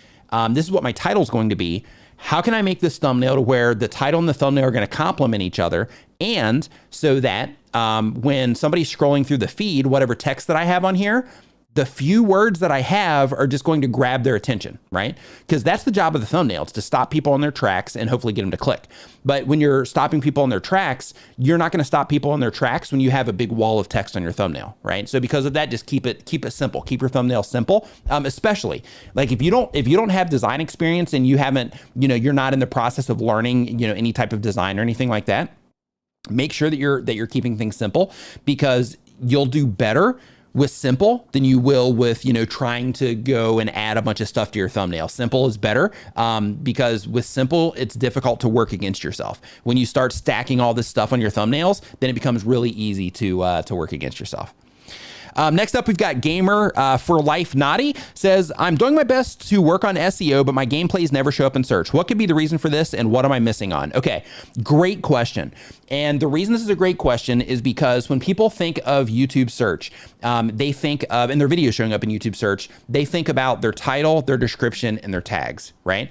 This is what my title is going to be. How can I make this thumbnail to where the title and the thumbnail are going to complement each other? And so that when somebody's scrolling through the feed, whatever text that I have on here, the few words that I have are just going to grab their attention, right? Because that's the job of the thumbnail. It's to stop people on their tracks and hopefully get them to click. But when you're stopping people on their tracks, you're not going to stop people on their tracks when you have a big wall of text on your thumbnail, right? So because of that, just keep it simple. Keep your thumbnail simple, especially like if you don't have design experience and you haven't, you're not in the process of learning, any type of design or anything like that. Make sure that you're keeping things simple, because you'll do better with simple than you will with, trying to go and add a bunch of stuff to your thumbnail. Simple is better because with simple, it's difficult to work against yourself. When you start stacking all this stuff on your thumbnails, then it becomes really easy to work against yourself. Next up, we've got Gamer for Life Naughty says, I'm doing my best to work on SEO, but my gameplays never show up in search. What could be the reason for this, and what am I missing on? Okay, great question. And the reason this is a great question is because when people think of YouTube search, they think of, and their videos showing up in YouTube search, they think about their title, their description, and their tags, right?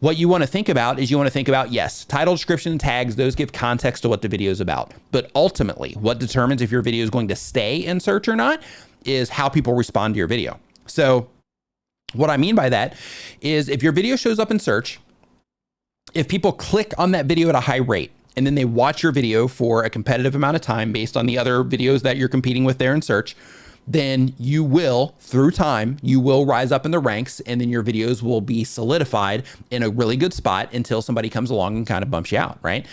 What you want to think about is yes, title, description, tags, those give context to what the video is about. But ultimately, what determines if your video is going to stay in search or not is how people respond to your video. So what I mean by that is if your video shows up in search, if people click on that video at a high rate, and then they watch your video for a competitive amount of time based on the other videos that you're competing with there in search, then you will, through time, you will rise up in the ranks, and then your videos will be solidified in a really good spot until somebody comes along and kind of bumps you out, right?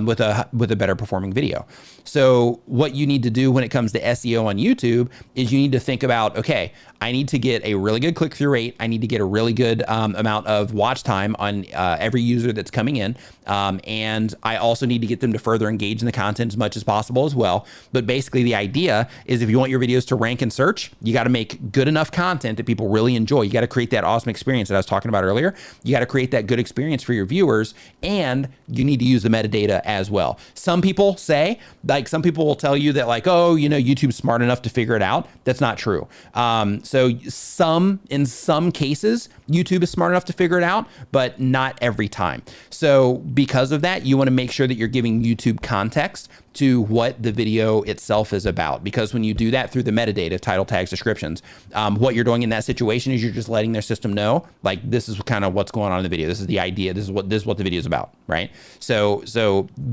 With a better performing video. So what you need to do when it comes to SEO on YouTube is you need to think about, okay, I need to get a really good click-through rate. I need to get a really good amount of watch time on every user that's coming in. And I also need to get them to further engage in the content as much as possible as well. But basically the idea is if you want your videos to rank in search, you got to make good enough content that people really enjoy. You got to create that awesome experience that I was talking about earlier. You got to create that good experience for your viewers, and you need to use the metadata as well. Some people say, some people will tell you that YouTube's smart enough to figure it out. That's not true. So in some cases, YouTube is smart enough to figure it out, but not every time. So because of that, you want to make sure that you're giving YouTube context to what the video itself is about. Because when you do that through the metadata, title, tags, descriptions, what you're doing in that situation is you're just letting their system know, this is kind of what's going on in the video. This is the idea. This is what the video is about, right? So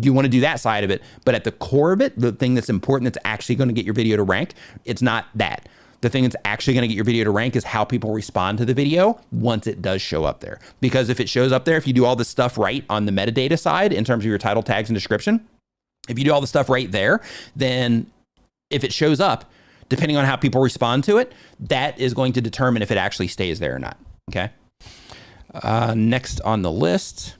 you want to do that side of it, but at the core of it, the thing that's important that's actually going to get your video to rank, it's not that. The thing that's actually going to get your video to rank is how people respond to the video once it does show up there. Because if it shows up there, if you do all this stuff right on the metadata side in terms of your title, tags, and description, if you do all the stuff right there, then if it shows up, depending on how people respond to it, that is going to determine if it actually stays there or not, okay? Next on the list.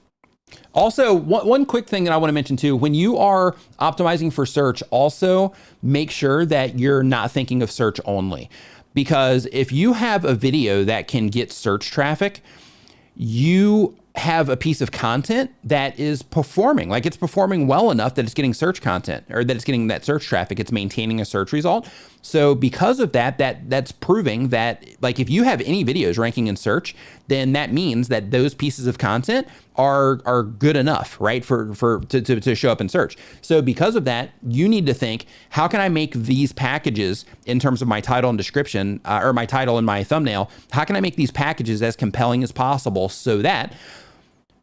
Also, one quick thing that I want to mention too, when you are optimizing for search, also make sure that you're not thinking of search only. Because if you have a video that can get search traffic, you have a piece of content that is performing, like it's performing well enough that it's getting search content, or that it's getting that search traffic, it's maintaining a search result. So because of that, that's proving that, like, if you have any videos ranking in search, then that means that those pieces of content are good enough, right, to show up in search. So because of that, you need to think, how can I make these packages in terms of my title and description, or my title and my thumbnail, how can I make these packages as compelling as possible so that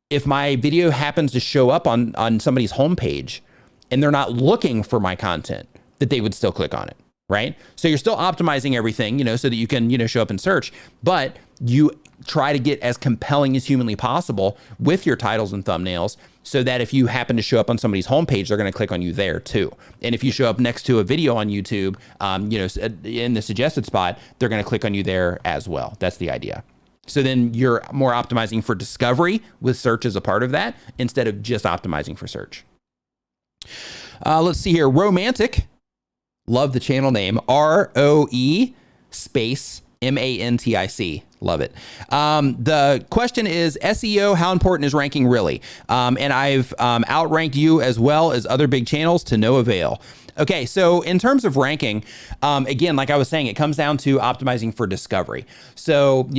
if my video happens to show up on somebody's homepage and they're not looking for my content, that they would still click on it, right? So you're still optimizing everything, so that you can, show up in search, but you try to get as compelling as humanly possible with your titles and thumbnails, so that if you happen to show up on somebody's homepage, they're going to click on you there too. And if you show up next to a video on YouTube, in the suggested spot, they're going to click on you there as well. That's the idea. So then you're more optimizing for discovery with search as a part of that, instead of just optimizing for search. Let's see here. Romantic. Love the channel name. ROE space MANTIC. Love it. The question is, SEO, how important is ranking really? And I've outranked you as well as other big channels to no avail. Okay, so in terms of ranking, again, like I was saying, it comes down to optimizing for discovery. So,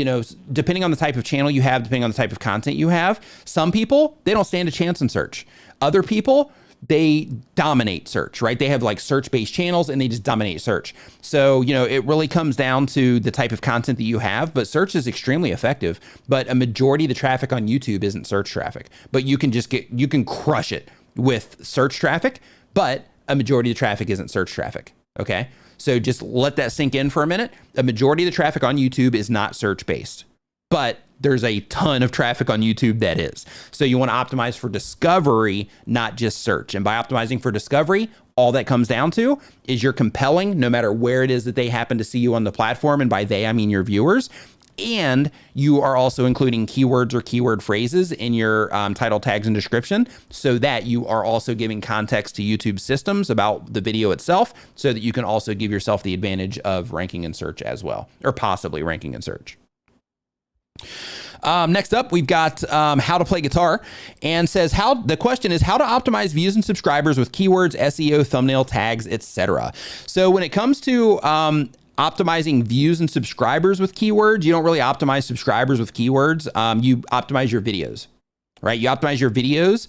depending on the type of channel you have, depending on the type of content you have, some people, they don't stand a chance in search. Other people, they dominate search, right? They have like search-based channels and they just dominate search. So, it really comes down to the type of content that you have, but search is extremely effective. But a majority of the traffic on YouTube isn't search traffic, but you can crush it with search traffic, but a majority of the traffic isn't search traffic, okay? So just let that sink in for a minute. A majority of the traffic on YouTube is not search-based, but there's a ton of traffic on YouTube that is. So you want to optimize for discovery, not just search. And by optimizing for discovery, all that comes down to is you're compelling no matter where it is that they happen to see you on the platform. And by they, I mean your viewers. And you are also including keywords or keyword phrases in your title, tags, and description, so that you are also giving context to YouTube systems about the video itself, so that you can also give yourself the advantage of ranking in search as well, or possibly ranking in search. Next up, we've got how to play guitar, and says the question is how to optimize views and subscribers with keywords, SEO, thumbnail, tags, etc. So when it comes to optimizing views and subscribers with keywords, you don't really optimize subscribers with keywords. You optimize your videos, right? You optimize your videos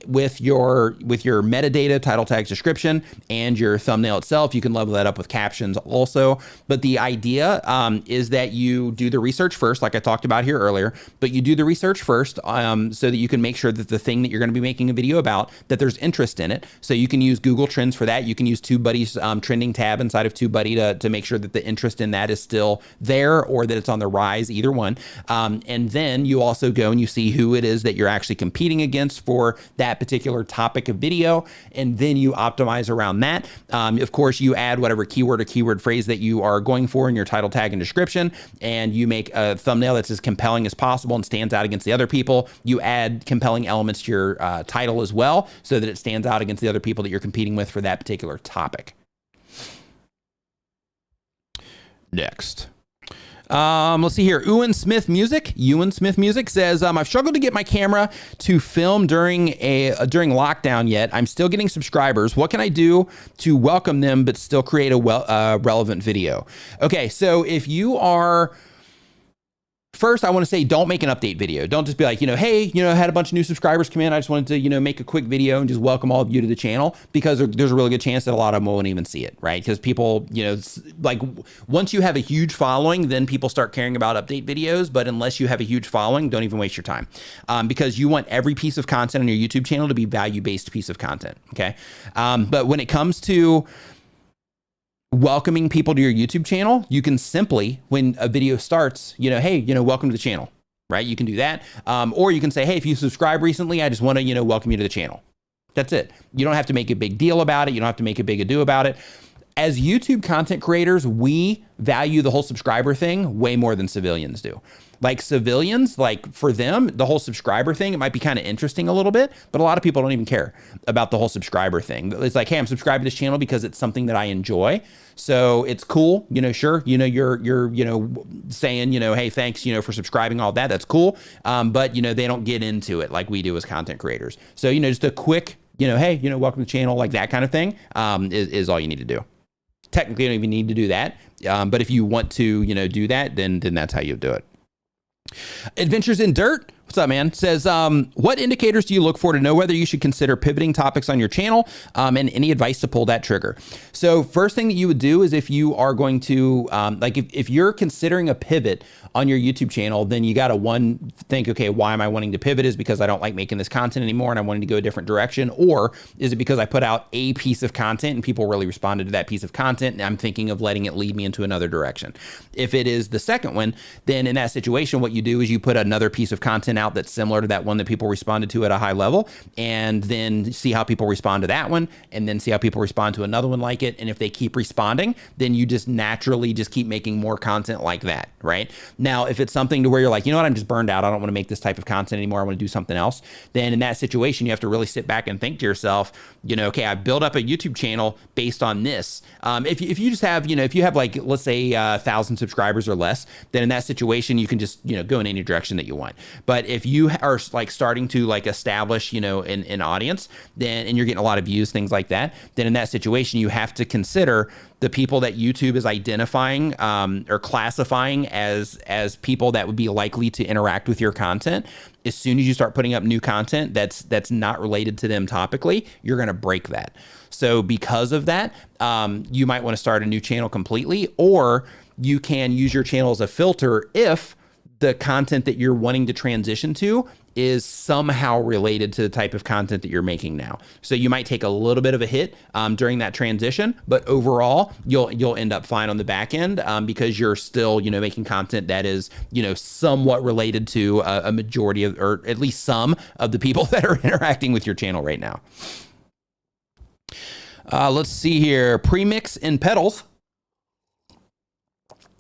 with your metadata, title, tags, description, and your thumbnail itself. You can level that up with captions also. But the idea is that you do the research first, like I talked about here earlier, but you do the research first so that you can make sure that the thing that you're going to be making a video about, that there's interest in it. So you can use Google Trends for that. You can use TubeBuddy's trending tab inside of TubeBuddy to make sure that the interest in that is still there, or that it's on the rise, either one. And then you also go and you see who it is that you're actually competing against for that particular topic of video, and then you optimize around that. Of course, you add whatever keyword or keyword phrase that you are going for in your title, tag, and description, and you make a thumbnail that's as compelling as possible and stands out against the other people. You add compelling elements to your title as well, so that it stands out against the other people that you're competing with for that particular topic. Next. Let's see here. Ewan Smith Music says, I've struggled to get my camera to film during lockdown yet. I'm still getting subscribers. What can I do to welcome them but still create a relevant video? Okay, so if you are First, I want to say, don't make an update video. Don't just be like, hey, I had a bunch of new subscribers come in. I just wanted to, make a quick video and just welcome all of you to the channel, because there's a really good chance that a lot of them won't even see it, right? Because people, like once you have a huge following, then people start caring about update videos. But unless you have a huge following, don't even waste your time, because you want every piece of content on your YouTube channel to be value-based piece of content, okay? But when it comes to welcoming people to your YouTube channel, you can simply, when a video starts, hey, welcome to the channel, right? You can do that. Or you can say, hey, if you subscribed recently, I just want to, welcome you to the channel. That's it. You don't have to make a big deal about it. You don't have to make a big ado about it. As YouTube content creators, we value the whole subscriber thing way more than civilians do. Like civilians, like for them, the whole subscriber thing, it might be kind of interesting a little bit, but a lot of people don't even care about the whole subscriber thing. It's like, hey, I'm subscribed to this channel because it's something that I enjoy. So it's cool, you know, sure, you know, you're, you know, saying, you know, hey, thanks, you know, for subscribing, all that, that's cool. But, you know, they don't get into it like we do as content creators. So, you know, just a quick, you know, hey, you know, welcome to the channel, like that kind of thing, is all you need to do. Technically, you don't even need to do that. But if you want to, you know, do that, then that's how you do it. Adventures in Dirt, what's up, man? Says, what indicators do you look for to know whether you should consider pivoting topics on your channel, and any advice to pull that trigger? So first thing that you would do is if you are going to, like if you're considering a pivot on your YouTube channel, then you got to think, okay, why am I wanting to pivot? Is because I don't like making this content anymore and I wanted to go a different direction? Or is it because I put out a piece of content and people really responded to that piece of content and I'm thinking of letting it lead me into another direction? If it is the second one, then in that situation, what you do is you put another piece of content out that's similar to that one that people responded to at a high level, and then see how people respond to that one, and then see how people respond to another one like it. And if they keep responding, then you just naturally just keep making more content like that, right? Now, if it's something to where you're like, you know what, I'm just burned out, I don't want to make this type of content anymore, I want to do something else, then in that situation, you have to really sit back and think to yourself, you know, okay, I built up a YouTube channel based on this. If you just have, you know, if you have like, let's say 1,000 subscribers or less, then in that situation, you can just, you know, go in any direction that you want. But if you are like starting to like establish, you know, an audience, then, and you're getting a lot of views, things like that, then in that situation, you have to consider the people that YouTube is identifying or classifying as people that would be likely to interact with your content. As soon as you start putting up new content that's not related to them topically, you're going to break that. So because of that, you might want to start a new channel completely, or you can use your channel as a filter if the content that you're wanting to transition to is somehow related to the type of content that you're making now. So you might take a little bit of a hit during that transition, but overall you'll end up fine on the back end because you're still, you know, making content that is, you know, somewhat related to a majority of, or at least some of the people that are interacting with your channel right now. Let's see here. Premix and pedals.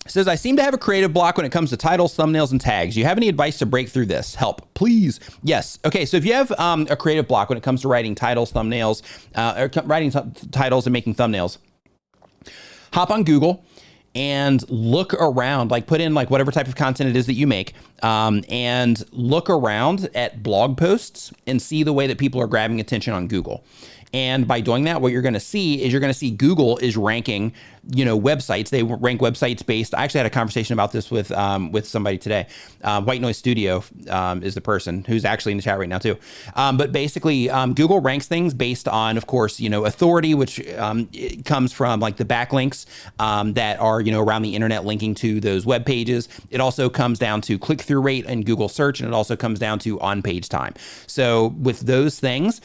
Says, I seem to have a creative block when it comes to titles, thumbnails, and tags. Do you have any advice to break through this? Help, please. Yes. Okay, so if you have a creative block when it comes to writing titles, thumbnails, or writing titles and making thumbnails, hop on Google and look around, like put in like whatever type of content it is that you make, and look around at blog posts and see the way that people are grabbing attention on Google. And by doing that, what you're going to see is Google is ranking, you know, websites. They rank websites based. I actually had a conversation about this with somebody today. White Noise Studio is the person who's actually in the chat right now too. But basically, Google ranks things based on, of course, you know, authority, which it comes from like the backlinks that are, you know, around the internet linking to those web pages. It also comes down to click-through rate in Google search, and it also comes down to on-page time. So with those things,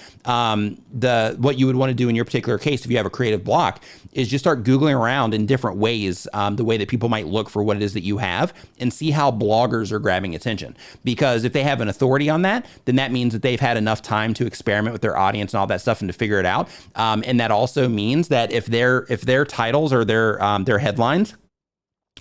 what you would want to do in your particular case, if you have a creative block, is just start Googling around in different ways, the way that people might look for what it is that you have, and see how bloggers are grabbing attention. Because if they have an authority on that, then that means that they've had enough time to experiment with their audience and all that stuff and to figure it out. And that also means that if their titles or their headlines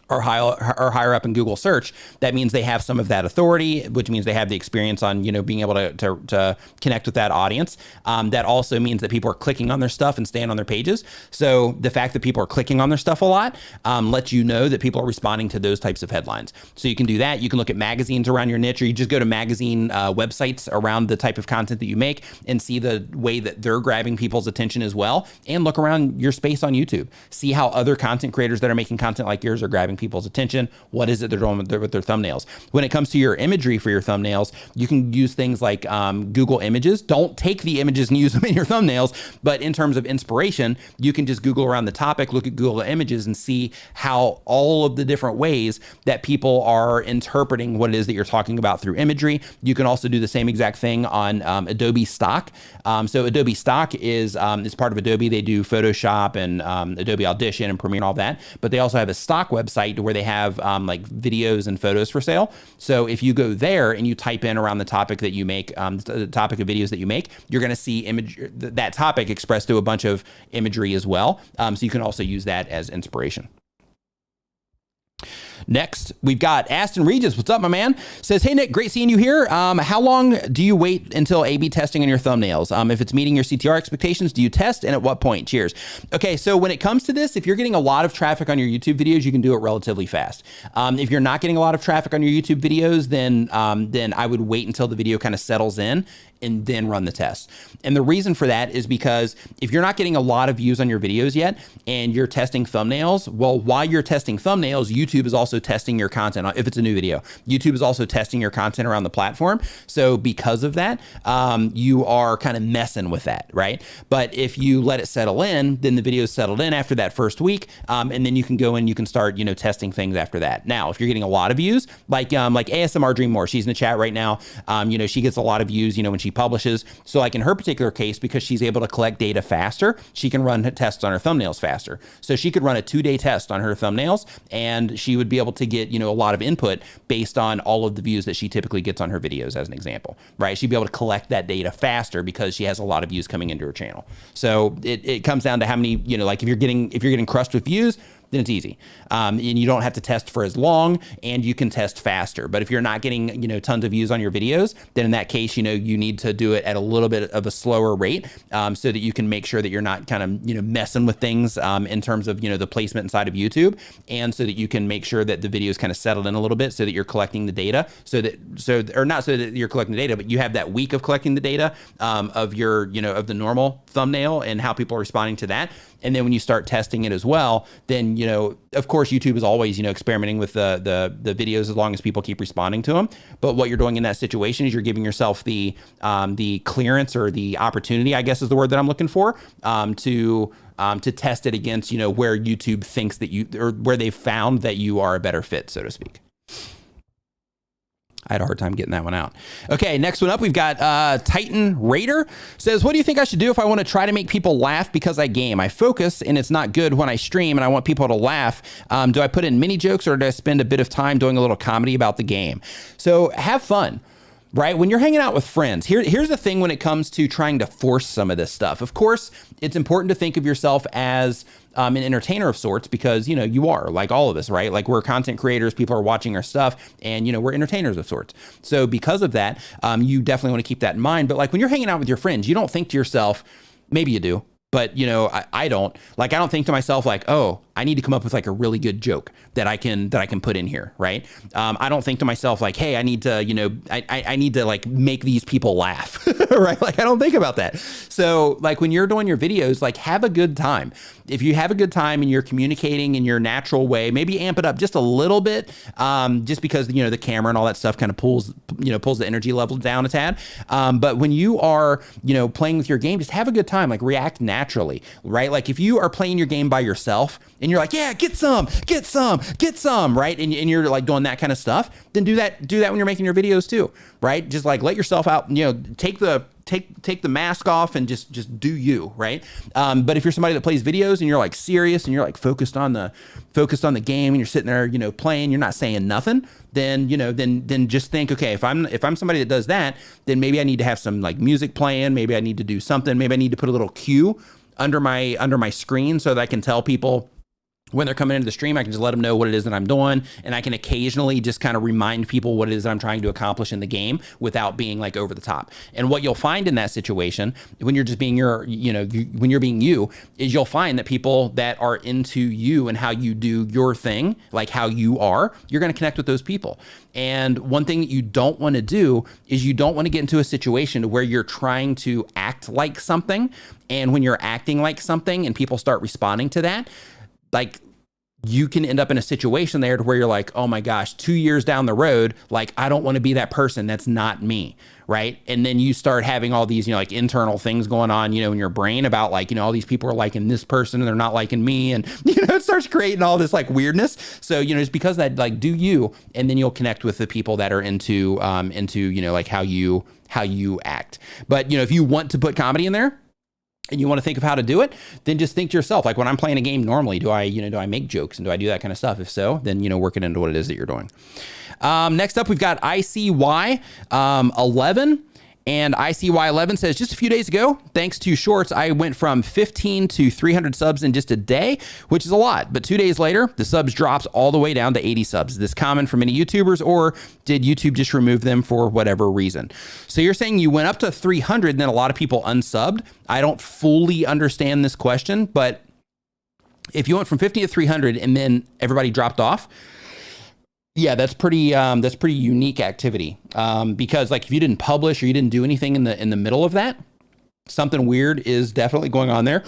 are higher up in Google search, that means they have some of that authority, which means they have the experience on, you know, being able to connect with that audience. That also means that people are clicking on their stuff and staying on their pages. So the fact that people are clicking on their stuff a lot lets you know that people are responding to those types of headlines. So you can do that. You can look at magazines around your niche, or you just go to magazine websites around the type of content that you make and see the way that they're grabbing people's attention as well. And look around your space on YouTube. See how other content creators that are making content like yours are grabbing people's attention. What is it they're doing with their thumbnails? When it comes to your imagery for your thumbnails, you can use things like Google Images. Don't take the images and use them in your thumbnails, but in terms of inspiration, you can just Google around the topic, look at Google Images, and see how all of the different ways that people are interpreting what it is that you're talking about through imagery. You can also do the same exact thing on Adobe Stock. So Adobe Stock is part of Adobe. They do Photoshop and Adobe Audition and Premiere and all that, but they also have a stock website site where they have like videos and photos for sale. So if you go there and you type in around the topic that you make, the topic of videos that you make, you're going to see that topic expressed through a bunch of imagery as well. So you can also use that as inspiration. Next, we've got Aston Regis. What's up, my man? Says, hey, Nick, great seeing you here. How long do you wait until A/B testing on your thumbnails? If it's meeting your CTR expectations, do you test, and at what point? Cheers. Okay, so when it comes to this, if you're getting a lot of traffic on your YouTube videos, you can do it relatively fast. If you're not getting a lot of traffic on your YouTube videos, then I would wait until the video kind of settles in and then run the test. And the reason for that is because if you're not getting a lot of views on your videos yet and you're testing thumbnails, well, while you're testing thumbnails, YouTube is also testing your content. If it's a new video, YouTube is also testing your content around the platform. So because of that, you are kind of messing with that, right? But if you let it settle in, then the video is settled in after that first week. And then you can go and you can start, testing things after that. Now, if you're getting a lot of views, like ASMR Dream More, she's in the chat right now. She gets a lot of views, when she publishes. So like in her particular case, because she's able to collect data faster, she can run tests on her thumbnails faster. So she could run a 2-day test on her thumbnails and she would be able to get, a lot of input based on all of the views that she typically gets on her videos as an example, right? She'd be able to collect that data faster because she has a lot of views coming into her channel. So it comes down to how many, like if you're getting crushed with views, then it's easy. And you don't have to test for as long and you can test faster. But if you're not getting, tons of views on your videos, then in that case, you need to do it at a little bit of a slower rate so that you can make sure that you're not kind of, messing with things in terms of, the placement inside of YouTube, and so that you can make sure that the videos kind of settled in a little bit so that you're collecting the data not so that you're collecting the data, but you have that week of collecting the data of your, of the normal thumbnail and how people are responding to that. And then when you start testing it as well, then, of course, YouTube is always, experimenting with the videos as long as people keep responding to them. But what you're doing in that situation is you're giving yourself the clearance or the opportunity, I guess is the word that I'm looking for, to test it against, where YouTube thinks that or where they found that you are a better fit, so to speak. I had a hard time getting that one out. Okay, next one up, we've got Titan Raider. Says, what do you think I should do if I want to try to make people laugh because I game? I focus and it's not good when I stream and I want people to laugh. Do I put in mini jokes or do I spend a bit of time doing a little comedy about the game? So have fun. Right? When you're hanging out with friends, here's the thing when it comes to trying to force some of this stuff. Of course, it's important to think of yourself as an entertainer of sorts because, you are, like all of us, right? Like we're content creators, people are watching our stuff and, we're entertainers of sorts. So because of that, you definitely want to keep that in mind. But like when you're hanging out with your friends, you don't think to yourself, maybe you do, but I don't. Like I don't think to myself like, oh, I need to come up with like a really good joke that I can put in here, right? I don't think to myself like, hey, I need to, I need to like make these people laugh, right? Like I don't think about that. So like when you're doing your videos, like have a good time. If you have a good time and you're communicating in your natural way, maybe amp it up just a little bit, just because the camera and all that stuff kind of pulls the energy level down a tad. But when you are playing with your game, just have a good time, like react naturally, right? Like if you are playing your game by yourself and you're like, yeah, get some, right? And you're like doing that kind of stuff, then do that when you're making your videos too, right? Just like let yourself out, take the mask off and just do you, right? But if you're somebody that plays videos and you're like serious and you're like focused on the game and you're sitting there, playing, you're not saying nothing, then, then just think, okay, if I'm somebody that does that, then maybe I need to have some like music playing. Maybe I need to do something. Maybe I need to put a little cue under my screen so that I can tell people when they're coming into the stream, I can just let them know what it is that I'm doing. And I can occasionally just kind of remind people what it is that I'm trying to accomplish in the game without being like over the top. And what you'll find in that situation, when you're just being when you're being you, is you'll find that people that are into you and how you do your thing, like how you are, you're going to connect with those people. And one thing that you don't want to do is you don't want to get into a situation where you're trying to act like something. And when you're acting like something and people start responding to that, like you can end up in a situation there to where you're like, oh my gosh, 2 years down the road, like I don't want to be that person. That's not me. Right. And then you start having all these, like internal things going on, in your brain about like, all these people are liking this person and they're not liking me. And, it starts creating all this like weirdness. So, it's because that like do you, and then you'll connect with the people that are into, like how you act. But, if you want to put comedy in there, and you want to think of how to do it, then just think to yourself, like when I'm playing a game normally, do I make jokes and do I do that kind of stuff? If so, then, work it into what it is that you're doing. Next up, we've got ICY11. And ICY11 says, just a few days ago, thanks to shorts, I went from 15 to 300 subs in just a day, which is a lot. But 2 days later, the subs drops all the way down to 80 subs. Is this common for many YouTubers, or did YouTube just remove them for whatever reason? So you're saying you went up to 300 and then a lot of people unsubbed. I don't fully understand this question, but if you went from 50 to 300 and then everybody dropped off, yeah, that's pretty unique activity. Because like if you didn't publish or you didn't do anything in the middle of that, something weird is definitely going on there.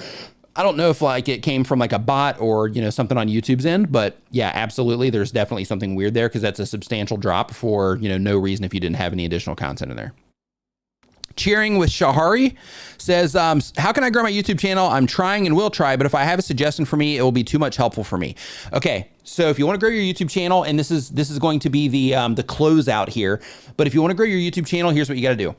I don't know if like it came from like a bot or, something on YouTube's end, but yeah, absolutely. There's definitely something weird there because that's a substantial drop for, no reason if you didn't have any additional content in there. Cheering with Shahari says, how can I grow my YouTube channel? I'm trying and will try, but if I have a suggestion for me, it will be too much helpful for me. Okay, so if you want to grow your YouTube channel, and this is going to be the closeout here, but if you want to grow your YouTube channel, here's what you got to do.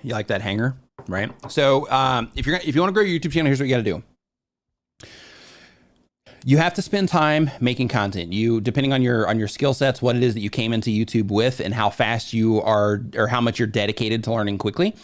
You like that hanger, right? So if you want to grow your YouTube channel, here's what you got to do. You have to spend time making content. Depending on your skill sets, what it is that you came into YouTube with, and how fast you are, or how much you're dedicated to learning quickly,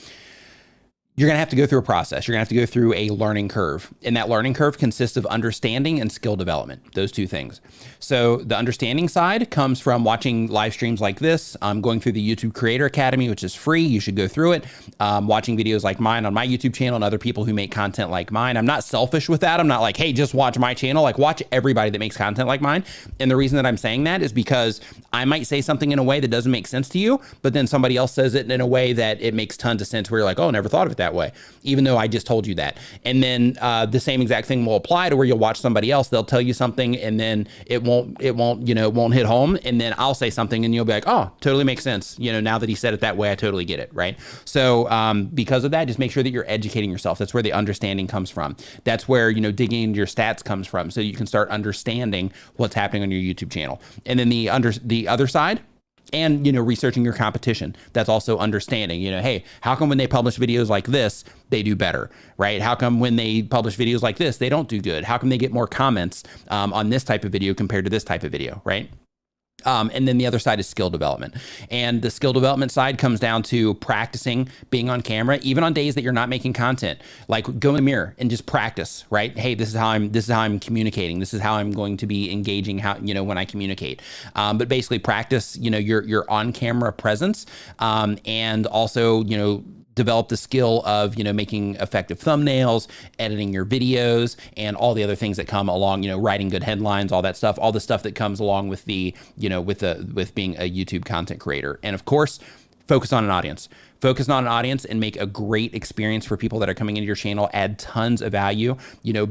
you're gonna have to go through a process. You're gonna have to go through a learning curve. And that learning curve consists of understanding and skill development, those two things. So the understanding side comes from watching live streams like this, going through the YouTube Creator Academy, which is free. You should go through it. Watching videos like mine on my YouTube channel and other people who make content like mine. I'm not selfish with that. I'm not like, hey, just watch my channel. Like watch everybody that makes content like mine. And the reason that I'm saying that is because I might say something in a way that doesn't make sense to you, but then somebody else says it in a way that it makes tons of sense where you're like, oh, never thought of it that way, even though I just told you that. And then the same exact thing will apply to where you'll watch somebody else. They'll tell you something and then it won't hit home. And then I'll say something and you'll be like, oh, totally makes sense. Now that he said it that way, I totally get it. Right. So because of that, just make sure that you're educating yourself. That's where the understanding comes from. That's where, digging into your stats comes from. So you can start understanding what's happening on your YouTube channel. And then the other side, and, researching your competition. That's also understanding, hey, how come when they publish videos like this, they do better, right? How come when they publish videos like this, they don't do good? How come they get more comments on this type of video compared to this type of video, right? And then the other side is skill development. And the skill development side comes down to practicing being on camera, even on days that you're not making content. Like go in the mirror and just practice, right? Hey, this is how I'm communicating. This is how I'm going to be engaging when I communicate. But basically practice, your on camera presence, and also, develop the skill of, making effective thumbnails, editing your videos, and all the other things that come along, writing good headlines, all that stuff, all the stuff that comes along with the, with being a YouTube content creator. And of course, focus on an audience. Focus on an audience and make a great experience for people that are coming into your channel. Add tons of value,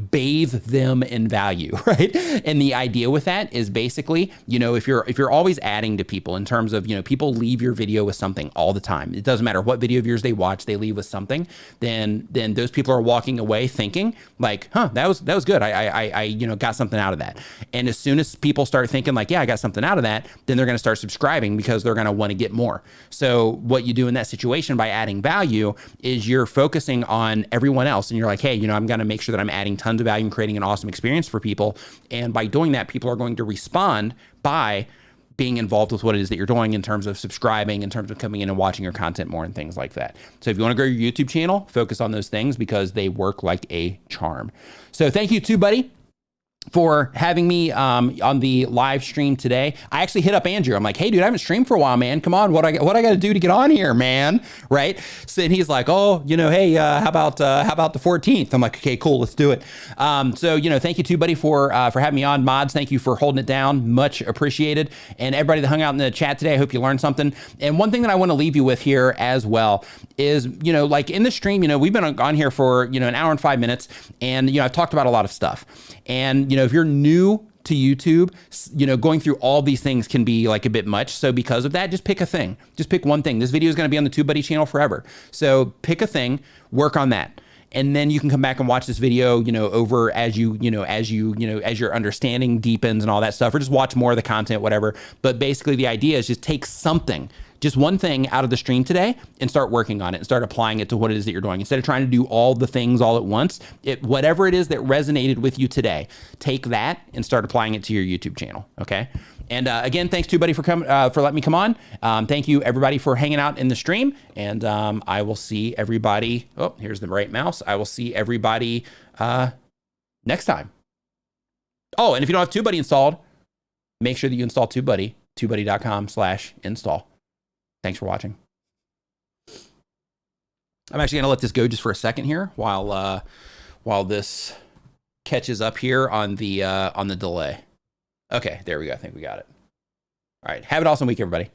bathe them in value, right? And the idea with that is basically, if you're always adding to people in terms of, people leave your video with something all the time. It doesn't matter what video of yours they watch, they leave with something. Then those people are walking away thinking like, huh, that was good. I got something out of that. And as soon as people start thinking like, yeah, I got something out of that, then they're going to start subscribing because they're going to want to get more. So what you do in that situation by adding value is you're focusing on everyone else and you're like, hey, I'm going to make sure that I'm adding tons of value and creating an awesome experience for people. And by doing that, people are going to respond by being involved with what it is that you're doing in terms of subscribing, in terms of coming in and watching your content more and things like that. So if you want to grow your YouTube channel, focus on those things because they work like a charm. So thank you, TubeBuddy, for having me on the live stream today. I actually hit up Andrew. I'm like, hey, dude, I haven't streamed for a while, man. Come on, what I got to do to get on here, man? Right? So and he's like, oh, hey, how about the 14th? I'm like, okay, cool, let's do it. So thank you, TubeBuddy, for having me on. Mods, thank you for holding it down, much appreciated. And everybody that hung out in the chat today, I hope you learned something. And one thing that I want to leave you with here as well is, like in the stream, we've been on here for an hour and 5 minutes, and I've talked about a lot of stuff. And if you're new to YouTube, going through all these things can be like a bit much. So because of that, just pick a thing. Just pick one thing. This video is going to be on the TubeBuddy channel forever. So pick a thing, work on that. and then you can come back and watch this video, over as as your understanding deepens and all that stuff, or just watch more of the content, whatever. But basically the idea is just take something, just one thing out of the stream today and start working on it and start applying it to what it is that you're doing. Instead of trying to do all the things all at once, whatever it is that resonated with you today, take that and start applying it to your YouTube channel. Okay. And again, thanks TubeBuddy for letting me come on. Thank you everybody for hanging out in the stream. And I will see everybody. Oh, here's the right mouse. I will see everybody next time. Oh, and if you don't have TubeBuddy installed, make sure that you install TubeBuddy, tubebuddy.com/install. Thanks for watching. I'm actually gonna let this go just for a second here while this catches up here on the delay. Okay, there we go. I think we got it. All right. Have an awesome week, everybody.